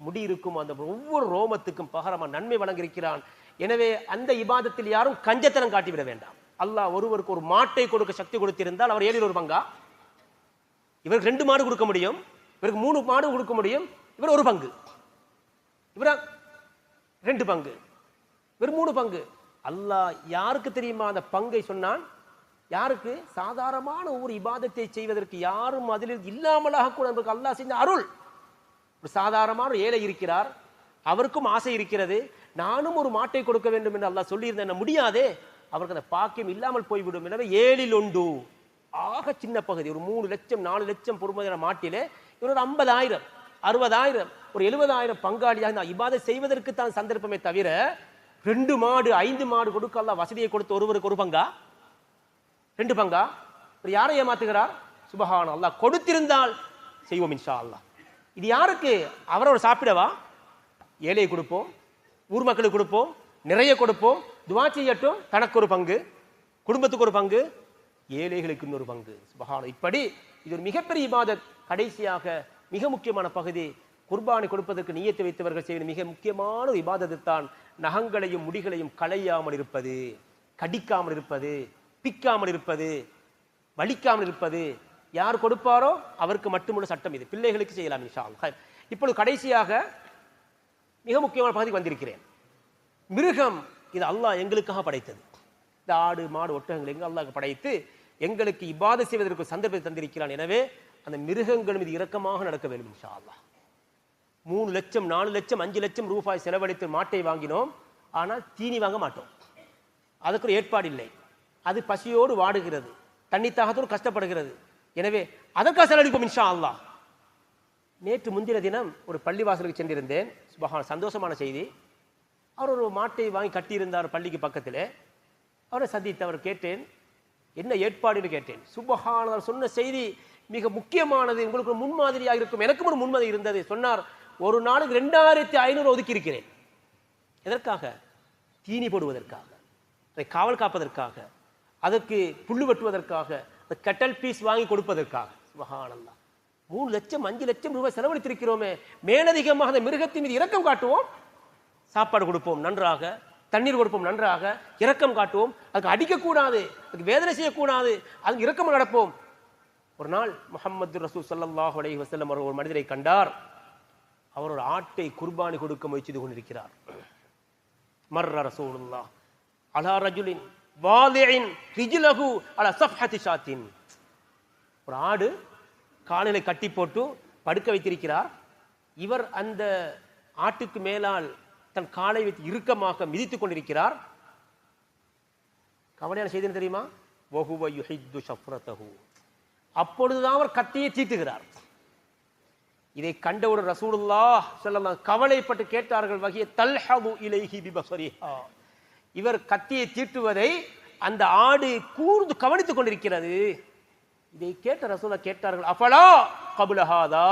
முடி இருக்கும். அந்த ஒவ்வொரு ரோமத்துக்கும் பகரமா நன்மை வழங்கியிருக்கிறான். எனவே அந்த இபாதத்தில் யாரும் கஞ்சத்தனம் காட்டிவிட வேண்டாம். அல்லாஹ் ஒருவருக்கு ஒரு மாட்டை கொடுக்க சக்தி கொடுத்திருந்தால் அவர் 7 ஒரு பங்கா, இவருக்கு 2 மாடு கொடுக்க முடியும், இவருக்கு 3 மாடு கொடுக்க முடியும், இவர் 1 பங்கு, இவர 2 பங்கு, இவர் 3 பங்கு. அல்லாஹ் யாருக்கு தெரியுமா அந்த பங்கை சொன்னான்? யாருக்கு? சாதாரணமான ஒரு இபாதத்தை செய்வதற்கு யாரும் அதில் இல்லாமலாக கூட அல்லாஹ் செஞ்ச அருள். ஒரு சாதாரணமான ஏழை இருக்கிறார், அவருக்கும் ஆசை இருக்கிறது, நானும் ஒரு மாட்டை கொடுக்க வேண்டும் என்று அல்லாஹ் சொல்லியிருந்தேன், முடியாதே, அவருக்கு அந்த பாக்கியம் இல்லாமல் போய்விடும். எனவே 7 1 ஆக சின்ன பகுதி, ஒரு 3 லட்சம் 4 லட்சம் பொறுமதியான மாட்டிலே இவர் ஒரு 50,000 60,000 ஒரு 70,000 பங்காளியாக இபாதை செய்வதற்கு தான் சந்தர்ப்பமே தவிர 2 மாடு 5 மாடு கொடுக்க அல்லாஹ் வசதியை கொடுத்து ஒருவருக்கு 1 பங்கா 2 பங்கா? யாரை ஏமாத்துகிறார்? சுபஹான் அல்லாஹ். கொடுத்திருந்தால் செய்வோம் இன்ஷா அல்லாஹ். இது யாருக்கு? அவரோட சாப்பிடவா? ஏழை கொடுப்போம், ஊர் மக்களுக்கு கொடுப்போம், நிறைய கொடுப்போம், துவா செய்யட்டும், தனக்கு 1 பங்கு, குடும்பத்துக்கு 1 பங்கு, ஏழைகளுக்கு இன்னொரு பங்கு. சுபஹான். இப்படி இது ஒரு மிகப்பெரிய இபாதத். கடைசியாக மிக முக்கியமான பகுதி, குர்பானி கொடுப்பதற்கு நியத்து வைத்தவர்கள் செய்வது மிக முக்கியமான ஒரு இபாதத்து தான் நகங்களையும் முடிகளையும் களையாமல் இருப்பது, கடிக்காமல் இருப்பது, பிக்காமல் இருப்பது, வலிக்காமல் இருப்பது. யார் கொடுப்பாரோ அவருக்கு மட்டுமுள்ள சட்டம் இது. பிள்ளைகளுக்கு செய்யலாம் இன்ஷா அல்லாஹ். இப்பொழுது கடைசியாக மிக முக்கியமான பகுதிக்கு வந்திருக்கிறேன். மிருகம் இது அல்லாஹ் எங்களுக்காக படைத்தது. இந்த ஆடு மாடு ஒட்டகங்கள் எங்க அல்லாஹ் படைத்து எங்களுக்கு இபாதத் செய்வதற்கு சந்தர்ப்பத்தை தந்திருக்கிறான். எனவே அந்த மிருகங்கள் மீது இரக்கமாக நடக்க வேண்டும் இன்ஷா அல்லாஹ். 3 லட்சம் 4 லட்சம் 5 லட்சம் ரூபாய் செலவழித்து மாட்டை வாங்கினோம், ஆனால் தீனி வாங்க மாட்டோம். அதுக்கு ஒரு ஏற்பாடு இல்லை. அது பசியோடு வாடுகிறது, தண்ணி தாகத்தோடு கஷ்டப்படுகிறது. எனவே அதற்காக செலவழிப்போம் இன்ஷா அல்லாஹ். நேற்று முந்தின தினம் ஒரு பள்ளிவாசலுக்கு சென்றிருந்தேன். சுபஹான், சந்தோஷமான செய்தி. அவர் ஒரு மாட்டை வாங்கி கட்டியிருந்தார் பள்ளிக்கு பக்கத்தில். அவரை சந்தித்து அவர் கேட்டேன், என்ன ஏற்பாடுன்னு கேட்டேன். சுபஹான், அவர் சொன்ன செய்தி மிக முக்கியமானது, உங்களுக்கு ஒரு முன்மாதிரியாக இருக்கும். எனக்கும் ஒரு முன்மாதிரி இருந்தது. சொன்னார், ஒரு நாளுக்கு 2500 ஒதுக்கி இருக்கிறேன். எதற்காக? தீனி போடுவதற்காக, அதை காவல் காப்பதற்காக, அதற்கு புல்லு வெட்டுவதற்காக, கட்டல் பீஸ் வாங்கி கொடுப்பதற்காக. சுபஹானல்லாஹ். 3 லட்சம் 5 லட்சம் ரூபாய் செலவழித்திருக்கிறோமே, மேலதிகமாக அந்த மிருகத்தின் மீது இரக்கம் காட்டுவோம். சாப்பாடு கொடுப்போம் நன்றாக, தண்ணீர் கொடுப்போம் நன்றாக, இரக்கம் காட்டுவோம். அதுக்கு அடிக்கக்கூடாது, அதுக்கு வேதனை செய்யக்கூடாது, அதுக்கு இரக்கம் நடப்போம். ஒரு நாள் முஹம்மது ரசூல் ஸல்லல்லாஹு அலைஹி வஸல்லம் அவர் ஒரு மனிதரை கண்டார். அவர் ஒரு ஆட்டை குர்பானி கொடுக்க முயற்சி செய்து கொண்டிருக்கிறார். மர்ர ரசூலுல்லாஹ் அலா ரஜுலின் வாலிஇன் ரிஜ்லஹு அலா ஸஃப்ஹதி ஷாத்தின். ஒரு ஆடு காலிலே கட்டி போட்டு படுக்க வைத்திருக்கிறார். இவர் அந்த ஆட்டுக்கு மேலால் தன் காலை வைத்து இறுக்கமாக மிதித்துக் கொண்டிருக்கிறார். கவலையான செய்தி என்ன தெரியுமா? வஹுவ யுஹித்து ஷஃப்ரதஹு. அப்பொழுதுதான் அவர் கத்தியை தீட்டுகிறார். இதை கண்டவுடன் ரசூலுல்லாஹ் ஸல்லல்லாஹு கவலைப்பட்டு கேட்டார்கள், வஹிய தல்ஹது இலைஹி பிபஸரிஹா. இவர் கத்தியை தீட்டுவதை அந்த ஆடு கூர்ந்து கவனித்துக் கொண்டிருக்கிறது. இதை கேட்ட ரசூலுல்லாஹ் கேட்டார்கள், அஃபலா கப்ல ஹாதா.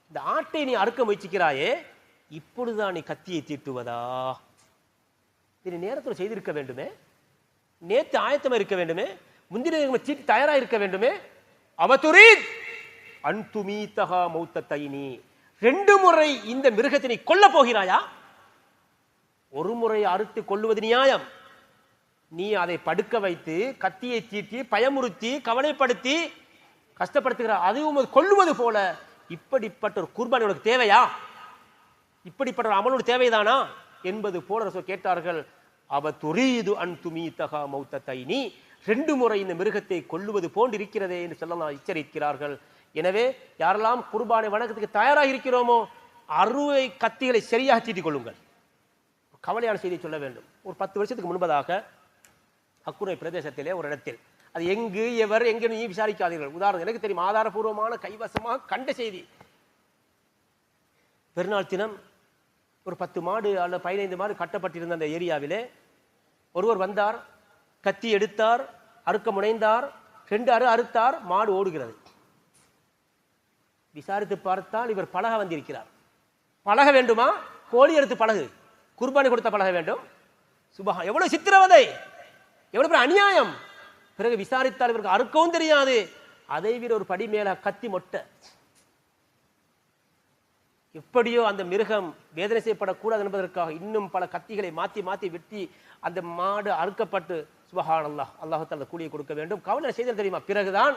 இந்த ஆட்டை நீ அறுக்க முயற்சிக்கிறாயே, இப்பொழுதுதான் நீ கத்தியை தீட்டுவதா? இது நேரத்தில் செய்திருக்க வேண்டுமே, நேற்று ஆயத்தமா இருக்க வேண்டுமே, முந்தின தீட்டு தயாராக இருக்க வேண்டுமே. அவதுரீத் அன்துமீதஹா மௌத்தத்தைனி. 2 முறை இந்த மிருகத்தை நீ கொல்ல போகிறாயா? ஒரு முறை அறுத்து கொள்ளுவது நியாயம். நீ அதை படுக்க வைத்து கத்தியை தீட்டி பயமுறுத்தி கவலைப்படுத்தி கஷ்டப்படுத்துகிறார். அதுவும் கொல்லுவது போல இப்படிப்பட்ட ஒரு குர்பானி உனக்கு தேவையா? இப்படிப்பட்ட ஒரு அமலோடு தேவைதானா என்பது போல ரசூல் கேட்டார்கள். அவதுரீது அன்துமீதஹா மௌத்தத்தைனி. 2 முறை இந்த மிருகத்தை கொல்லுவது போன்று இருக்கிறதே என்று ஸல்லல்லாஹு எச்சரிக்கிறார்கள். எனவே யாரெல்லாம் குர்பானை வணக்கத்துக்கு தயாராக இருக்கிறோமோ, அறுவை கத்திகளை சரியாக தீட்டிக் கொள்ளுங்கள். கவலையான செய்தியை சொல்ல வேண்டும். ஒரு 10 வருஷத்துக்கு முன்பதாக அக்குரை பிரதேசத்திலே ஒரு இடத்தில் அது எங்கு எவர் எங்கு நீ விசாரிக்காதீர்கள். உதாரணம் எனக்கு தெரியும், ஆதாரபூர்வமான கைவசமாக கண்ட செய்தி. பெருநாள் தினம் ஒரு 10 மாடு அல்லது 15 மாடு கட்டப்பட்டிருந்த அந்த ஏரியாவிலே ஒருவர் வந்தார், கத்தி எடுத்தார், அறுக்க முனைந்தார், 2 அறுத்தார், மாடு ஓடுகிறது. விசாரித்து பார்த்தால் இவர் பழக வந்திருக்கிறார். பழக வேண்டுமா? கோழி எடுத்து பழகு, குர்பானி கொடுத்த பழக வேண்டும். சுபஹா, எவ்வளவு சித்திரவதை, எவ்வளவு பெரிய அநியாயம். பிறகு விசாரித்தால் இவருக்கு அறுக்கவும் தெரியாது, அதை விட ஒரு படி மேல கத்தி மொட்டை. எப்படியோ அந்த மிருகம் வேதனை செய்யப்படக்கூடாது என்பதற்காக இன்னும் பல கத்திகளை மாற்றி மாற்றி வெட்டி அந்த மாடு அறுக்கப்பட்டு சுபஹானல்லாஹ், அல்லாஹ் தஆலா கூலியை கொடுக்க வேண்டும். கவலை செய்தல் தெரியுமா? பிறகுதான்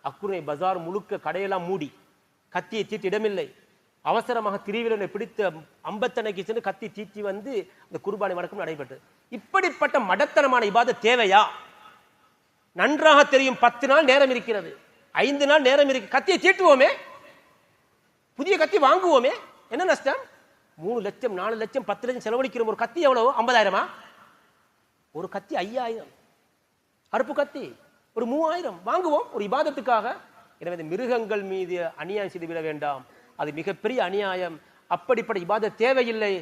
அக்குனை பஜார் முழுக்க கடையெல்லாம் மூடி, கத்தியை தீட்டி இடமில்லை. அவசரமாக திருவிழனை பிடித்த அம்பத்தனைக்கு சென்று கத்தி தீட்டி வந்து அந்த குர்பானி வணக்கம் நடைபெற்று. இப்படிப்பட்ட மடத்தனமான இபாதத் தேவையா? நன்றாக தெரியும் 10 நாள் நேரம் இருக்கிறது, 5 நாள் நேரம் இருக்கு, கத்தியை தீட்டுவோமே, புதிய கத்தி வாங்குவோமே, என்ன நஷ்டம்? 3 லட்சம் 4 லட்சம் 10 லட்சம் செலவழிக்கிறோம். ஒரு கத்தி எவ்வளவு? 50,000? ஒரு கத்தி 5000, அறுப்பு கத்தி ஒரு 3000 வாங்குவோம் ஒரு இபாதத்துக்காக. எனவே இந்த மிருகங்கள் மீது அநியாயம் செய்துவிட வேண்டாம், அது மிகப்பெரிய அநியாயம். அப்படிப்பட்ட இபாதத் தேவையில்லை.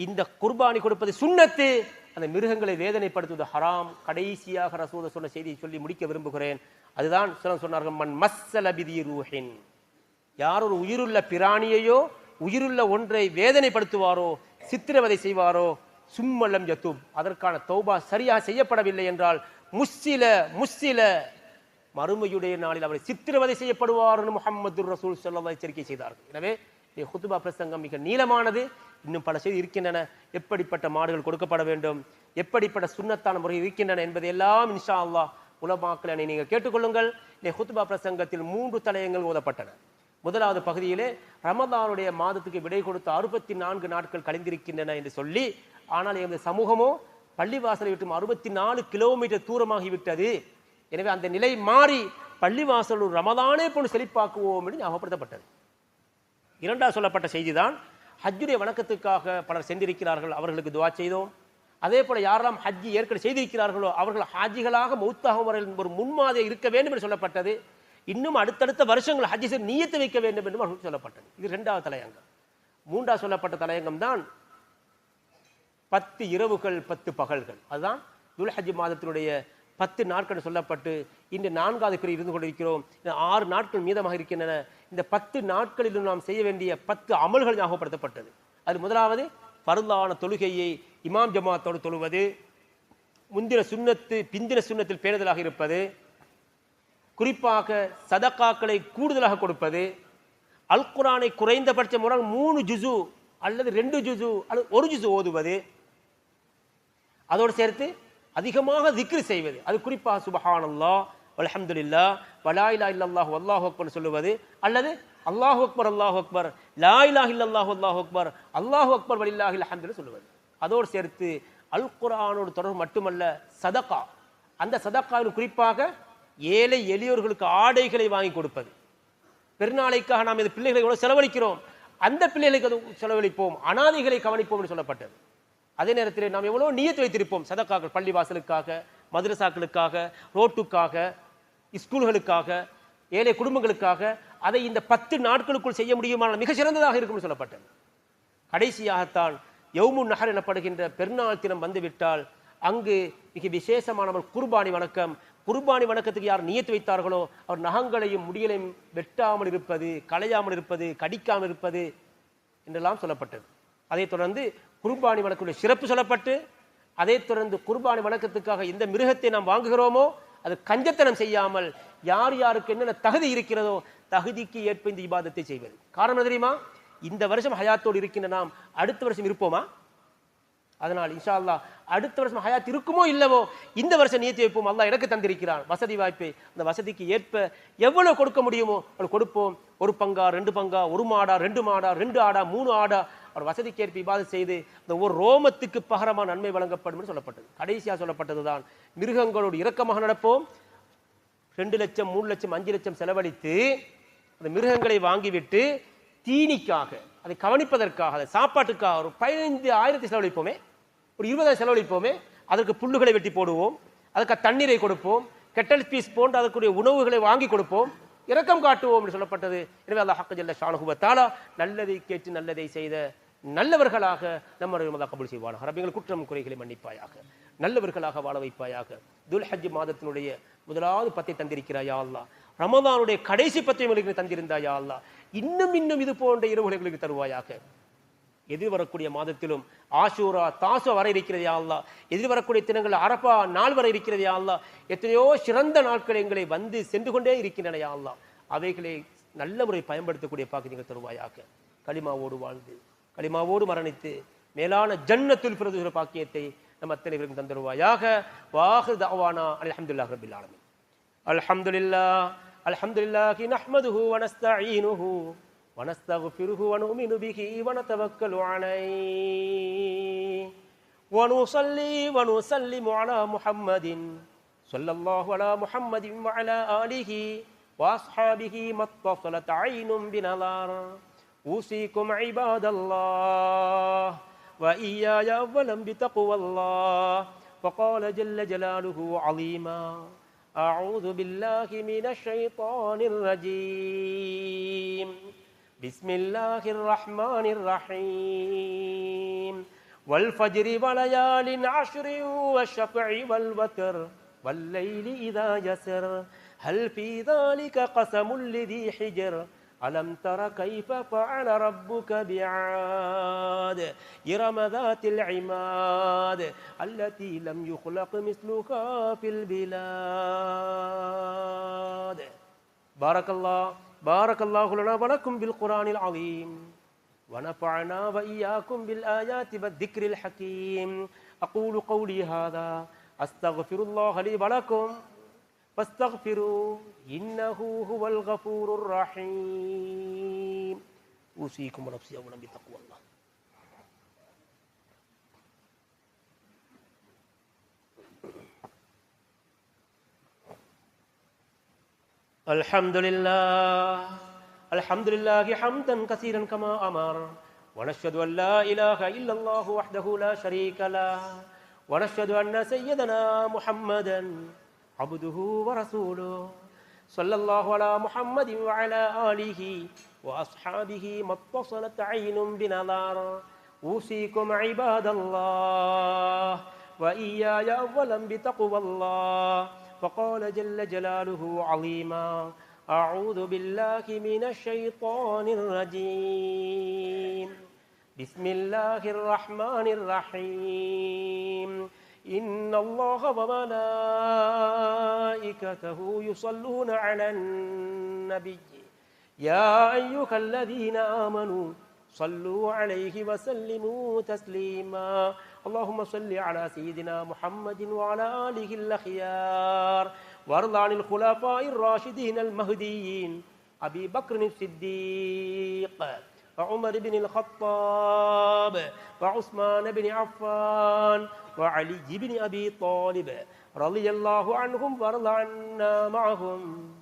இந்த குர்பானி கொடுப்பது சுன்னத்து, அந்த மிருகங்களை வேதனைப்படுத்துவது ஹராம். கடைசியாக ரசூல் சொன்ன செய்தியை சொல்லி முடிக்க விரும்புகிறேன். அதுதான் சொன்னார்கள், மன் மஸ்ஸல பிதி ரூஹின், யார் ஒரு உயிருள்ள பிராணியையோ உயிருள்ள ஒன்றை வேதனைப்படுத்துவாரோ சித்திரவதை செய்வாரோ சும்மலம் யத்துப், அதற்கான தௌபா சரியாக செய்யப்படவில்லை என்றால் முஸ்ஸில மறுமையுடைய நாளில் அவரை சித்திரவதை செய்யப்படுவார் என்று முஹம்மது ரசூல் ஸல்லல்லாஹு அலைஹி எச்சரிக்கை செய்தார்கள். எனவே ஹுத்பா பிரசங்கம் மிக நீளமானது, இன்னும் பல செய்தி இருக்கின்றன. எப்படிப்பட்ட மாடுகள் கொடுக்கப்பட வேண்டும், எப்படிப்பட்ட சுன்னத்தான முறை இருக்கின்றன என்பதையெல்லாம் இன்ஷா அல்லாஹ் உலமாக்களை நீங்கள் கேட்டுக்கொள்ளுங்கள். ஹுத்பா பிரசங்கத்தில் 3 தலையங்கள் ஓதப்பட்டன. முதலாவது பகுதியிலே ரமதானுடைய மாதத்துக்கு விடை கொடுத்த 64 நாட்கள் கழிந்திருக்கின்றன என்று சொல்லி, ஆனால் எமது சமூகமோ பள்ளிவாசலை விட்டு 64 கிலோமீட்டர் தூரமாகிவிட்டது, எனவே அந்த நிலை மாறி பள்ளிவாசல் ரமதானே போன்று செழிப்பாக்குவோம் என்று ஞாபகப்படுத்தப்பட்டது. 2வது சொல்லப்பட்ட செய்திதான், ஹஜ்ஜுடைய வணக்கத்துக்காக பலர் சென்றிருக்கிறார்கள், அவர்களுக்கு துவா செய்தோம். அதே போல யாரெல்லாம் ஹஜ்ஜி ஏற்கனவே செய்திருக்கிறார்களோ அவர்கள் ஹாஜிகளாக மௌத்தாகும் வரை ஒரு முன்மாதிரி இருக்க வேண்டும் என்று சொல்லப்பட்டது. இன்னும் அடுத்தடுத்த வருஷங்கள் ஹஜ்ஜி செய்து நியத்து வைக்க வேண்டும் என்று அவர்களுக்கு சொல்லப்பட்டது. இது 2வது தலையங்கம். 3வது சொல்லப்பட்ட தலையங்கம் தான் 10 இரவுகள் 10 பகல்கள். அதுதான் துல்ஹஜ் மாதத்தினுடைய 10 நாட்கள் சொல்லப்பட்டு இன்று 4வது பிரிவு இருந்து கொண்டிருக்கிறோம். 6 நாட்கள் மீதமாக இருக்கின்றன. இந்த 10 நாட்களிலும் நாம் செய்ய வேண்டிய 10 அமல்கள் ஞாபகப்படுத்தப்பட்டது. அது முதலாவது ஃபர்லான தொழுகையை இமாம் ஜமாத்தோடு தொழுவது, முந்தின சுன்னத்து பிந்தின சுன்னத்தில் பேணுதலாக இருப்பது, குறிப்பாக சதக்காக்களை கூடுதலாக கொடுப்பது, அல் குர்ஆனை குறைந்தபட்ச முறை 3 ஜுசு அல்லது 2 ஜுசு அல்லது 1 ஜுசு ஓதுவது, அதோடு சேர்த்து அதிகமாக திக்ர் செய்வது, அது குறிப்பாக சுப்ஹானல்லாஹ் வல்ஹம்துலில்லாஹ் வலா இலாஹா இல்லல்லாஹ் வல்லாஹு அக்பர் சொல்லுவது, அல்லது அல்லாஹு அக்பர் அல்லாஹு அக்பர் லா இலாஹா இல்லல்லாஹ் வல்லாஹு அக்பர் அல்லாஹு அக்பர் வலில்லாஹில் ஹம்து சொல்லுவது. அதோடு சேர்த்து அல் குர்ஆனோடு தொடர்பு மட்டுமல்ல, சதகா, அந்த சதகாவில் குறிப்பாக ஏழை எளியோர்களுக்கு ஆடைகளை வாங்கி கொடுப்பது. பெருநாளைக்காக நாம் இந்த பிள்ளைகளை எவ்வளவு செலவழிக்கிறோம், அந்த பிள்ளைகளுக்கு செலவழிப்போம், அனாதைகளை கவனிப்போம் என்று சொல்லப்பட்டது. அதே நேரத்தில் நாம் எவ்வளவு நியத்து வைத்திருப்போம் சதக்காக்கள், பள்ளி வாசலுக்காக, மதரசாக்களுக்காக, ரோட்டுக்காக, ஸ்கூல்களுக்காக, ஏழை குடும்பங்களுக்காக. அதை இந்த 10 நாட்களுக்குள் செய்ய முடியுமானால் மிக சிறந்ததாக இருக்கும் சொல்லப்பட்டது. கடைசியாகத்தான் யௌமுன் நஹர் எனப்படுகின்ற பெருநாள் தினம் வந்துவிட்டால் அங்கு மிக விசேஷமானவர் குர்பானி வணக்கம். குர்பானி வணக்கத்துக்கு யார் நியத்து வைத்தார்களோ அவர் நகங்களையும் முடியலையும் வெட்டாமல் இருப்பது, களையாமல் இருப்பது, கடிக்காமல் இருப்பது என்றெல்லாம் சொல்லப்பட்டது. அதைத் தொடர்ந்து குர்பானி வணக்கத்துடைய சிறப்பு சொல்லப்பட்டு, அதைத் தொடர்ந்து குர்பானி வணக்கத்துக்காக எந்த மிருகத்தை நாம் வாங்குகிறோமோ அது கஞ்சத்தனம் செய்யாமல் யார் யாருக்கு என்னென்ன தகுதி இருக்கிறதோ தகுதிக்கு ஏற்ப இந்த இபாதத்தை செய்வது. காரணம் தெரியுமா? இந்த வருஷம் ஹயாத்தோடு இருக்கின்ற நாம் அடுத்த வருஷம் இருப்போமா? அதனால் இன்ஷா அல்லாஹ் அடுத்த வருஷம் ஹயாத் இருக்குமோ இல்லவோ இந்த வருஷம் நியத்து வைப்போம். அல்லாஹ் எனக்கு தந்திருக்கிறான் வசதி வாய்ப்பை, அந்த வசதிக்கு ஏற்ப எவ்வளவு கொடுக்க முடியுமோ அவள் கொடுப்போம். 1 பங்கா 2 பங்கா, 1 மாடா 2 மாடா 2 ஆடா 3 ஆடா, அவர் வசதிக்கு ஏற்ப இபாதத் செய்து அந்த ஒரு ரோமத்துக்கு பகரமான நன்மை வழங்கப்படும் என்று சொல்லப்பட்டது. கடைசியாக சொல்லப்பட்டதுதான் மிருகங்களோடு இரக்கமாக நடப்போம். 2 லட்சம் 3 லட்சம் 5 லட்சம் செலவழித்து அந்த மிருகங்களை வாங்கிவிட்டு தீனிக்காக, அதை கவனிப்பதற்காக, அதை சாப்பாட்டுக்காக ஒரு 15,000 செலவழிப்போமே, ஒரு 20,000 செலவழிப்போமே. அதற்கு புல்லுகளை வெட்டி போடுவோம், அதுக்கு தண்ணீரை கொடுப்போம், கெட்டல் பீஸ் போன்ற அதற்குரிய உணவுகளை வாங்கி கொடுப்போம், இரக்கம் காட்டுவோம் என்று சொல்லப்பட்டது. எனவே அல்லாஹ் ஹக்க ஜல்ல ஷானஹு வ தஆலா நல்லதை கேட்டு நல்லதை செய்த நல்லவர்களாக நம்முடைய கபூல் செய்வானாக. ரப்பிகள் குற்றம் குறைகளை மன்னிப்பாயாக, நல்லவர்களாக வாழ வைப்பாயாக. துல்ஹஜ் மாதத்தினுடைய முதலாவது 10 தந்திருக்கிறாயா அல்லாஹ், ரமதானுடைய கடைசி 10 எங்களுக்கு தந்திருந்தாயா அல்லாஹ், இன்னும் இது போன்ற இரவுகளை எங்களுக்கு தருவாயாக. எதிர்வரக்கூடிய மாதத்திலும் ஆஷூரா தாசா வர இருக்கிறது யா அல்லாஹ், எதிர்வரக்கூடிய தினங்கள் அரபா நாள் வர இருக்கிறது யா அல்லாஹ். எத்தனையோ சிறந்த நாட்கள் எங்களை வந்து சென்று கொண்டே இருக்கின்றன யா அல்லாஹ். அவைகளை நல்ல முறை பயன்படுத்தக்கூடிய பாக்கியங்கள் தருவாயாக. கலிமாவோடு வாழ்ந்து கலிமாவோடு மரணித்து மேலான ஜன்னத்துல் ஃபிர்தௌஸ் பாக்கியத்தை நம் அத்தனைவருக்கும் தந்தருவாயாக. வாஹிர் தஅவானா அல்ஹம்துலில்லாஹி ரப்பில் ஆலமீன். அல்ஹம்துலில்லாஹி நஹ்மதுஹு வ நஸ்தஈனுஹு ونستغفره ونؤمن به ونتوكل عليه ونصلي ونسلم على محمد صلى الله على محمد وعلى آله وأصحابه ما اتصلت عين بنظر. أوصيكم عباد الله وإياي أولا بتقوى الله. فقال جل جلاله عظيما: أعوذ بالله من الشيطان الرجيم. بسم الله الرحمن الرحيم. والفجر وليال عشر والشفع والوتر والليل إذا يسر هل في ذلك قسم لذي حجر ألم تر كيف فعل ربك بعاد إرم ذات العماد التي لم يخلق مثلها في البلاد. بارك الله لنا ولكم بالقرآن العظيم ونفعنا وإياكم بالآيات والذكر الحكيم. أقول قولي هذا أستغفر الله لي ولكم فاستغفروا إنه هو الغفور الرحيم. أوصيكم ونفسي أولا بتقوى الله. الحمد لله حمدا كثيرا كما أمر. ونشهد أن لا إله إلا الله وحده لا شريك له. ونشهد أن سيدنا محمدا عبده ورسوله. صلى الله على محمد وعلى آله وأصحابه ما اتصلت عين بنظر. أوصيكم عباد الله وإياي أولا بتقوى الله. فقال جل جلاله عظيما: أعوذ بالله من الشيطان الرجيم. بسم الله الرحمن الرحيم. إن الله وملائكته يصلون على النبي يا أيها الذين آمنوا صلوا عليه وسلموا تسليما. اللهم صل على سيدنا محمد وعلى آله الأخيار وارض عن الخلفاء الراشدين المهديين أبي بكر الصديق وعمر بن الخطاب وعثمان بن عفان وعلي بن أبي طالب رضي الله عنهم وارض عنا معهم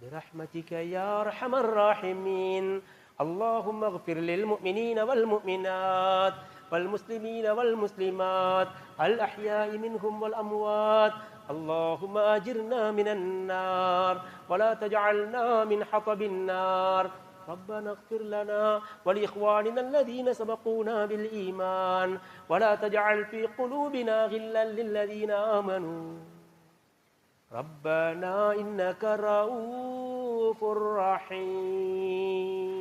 برحمتك يا أرحم الراحمين. اللهم اغفر للمؤمنين والمؤمنات والمسلمين والمسلمات الأحياء منهم والأموات. اللهم أجرنا من النار ولا تجعلنا من حطب النار. ربنا اغفر لنا ولإخواننا الذين سبقونا بالإيمان ولا تجعل في قلوبنا غلا للذين آمنوا ربنا إنك رؤوف رحيم.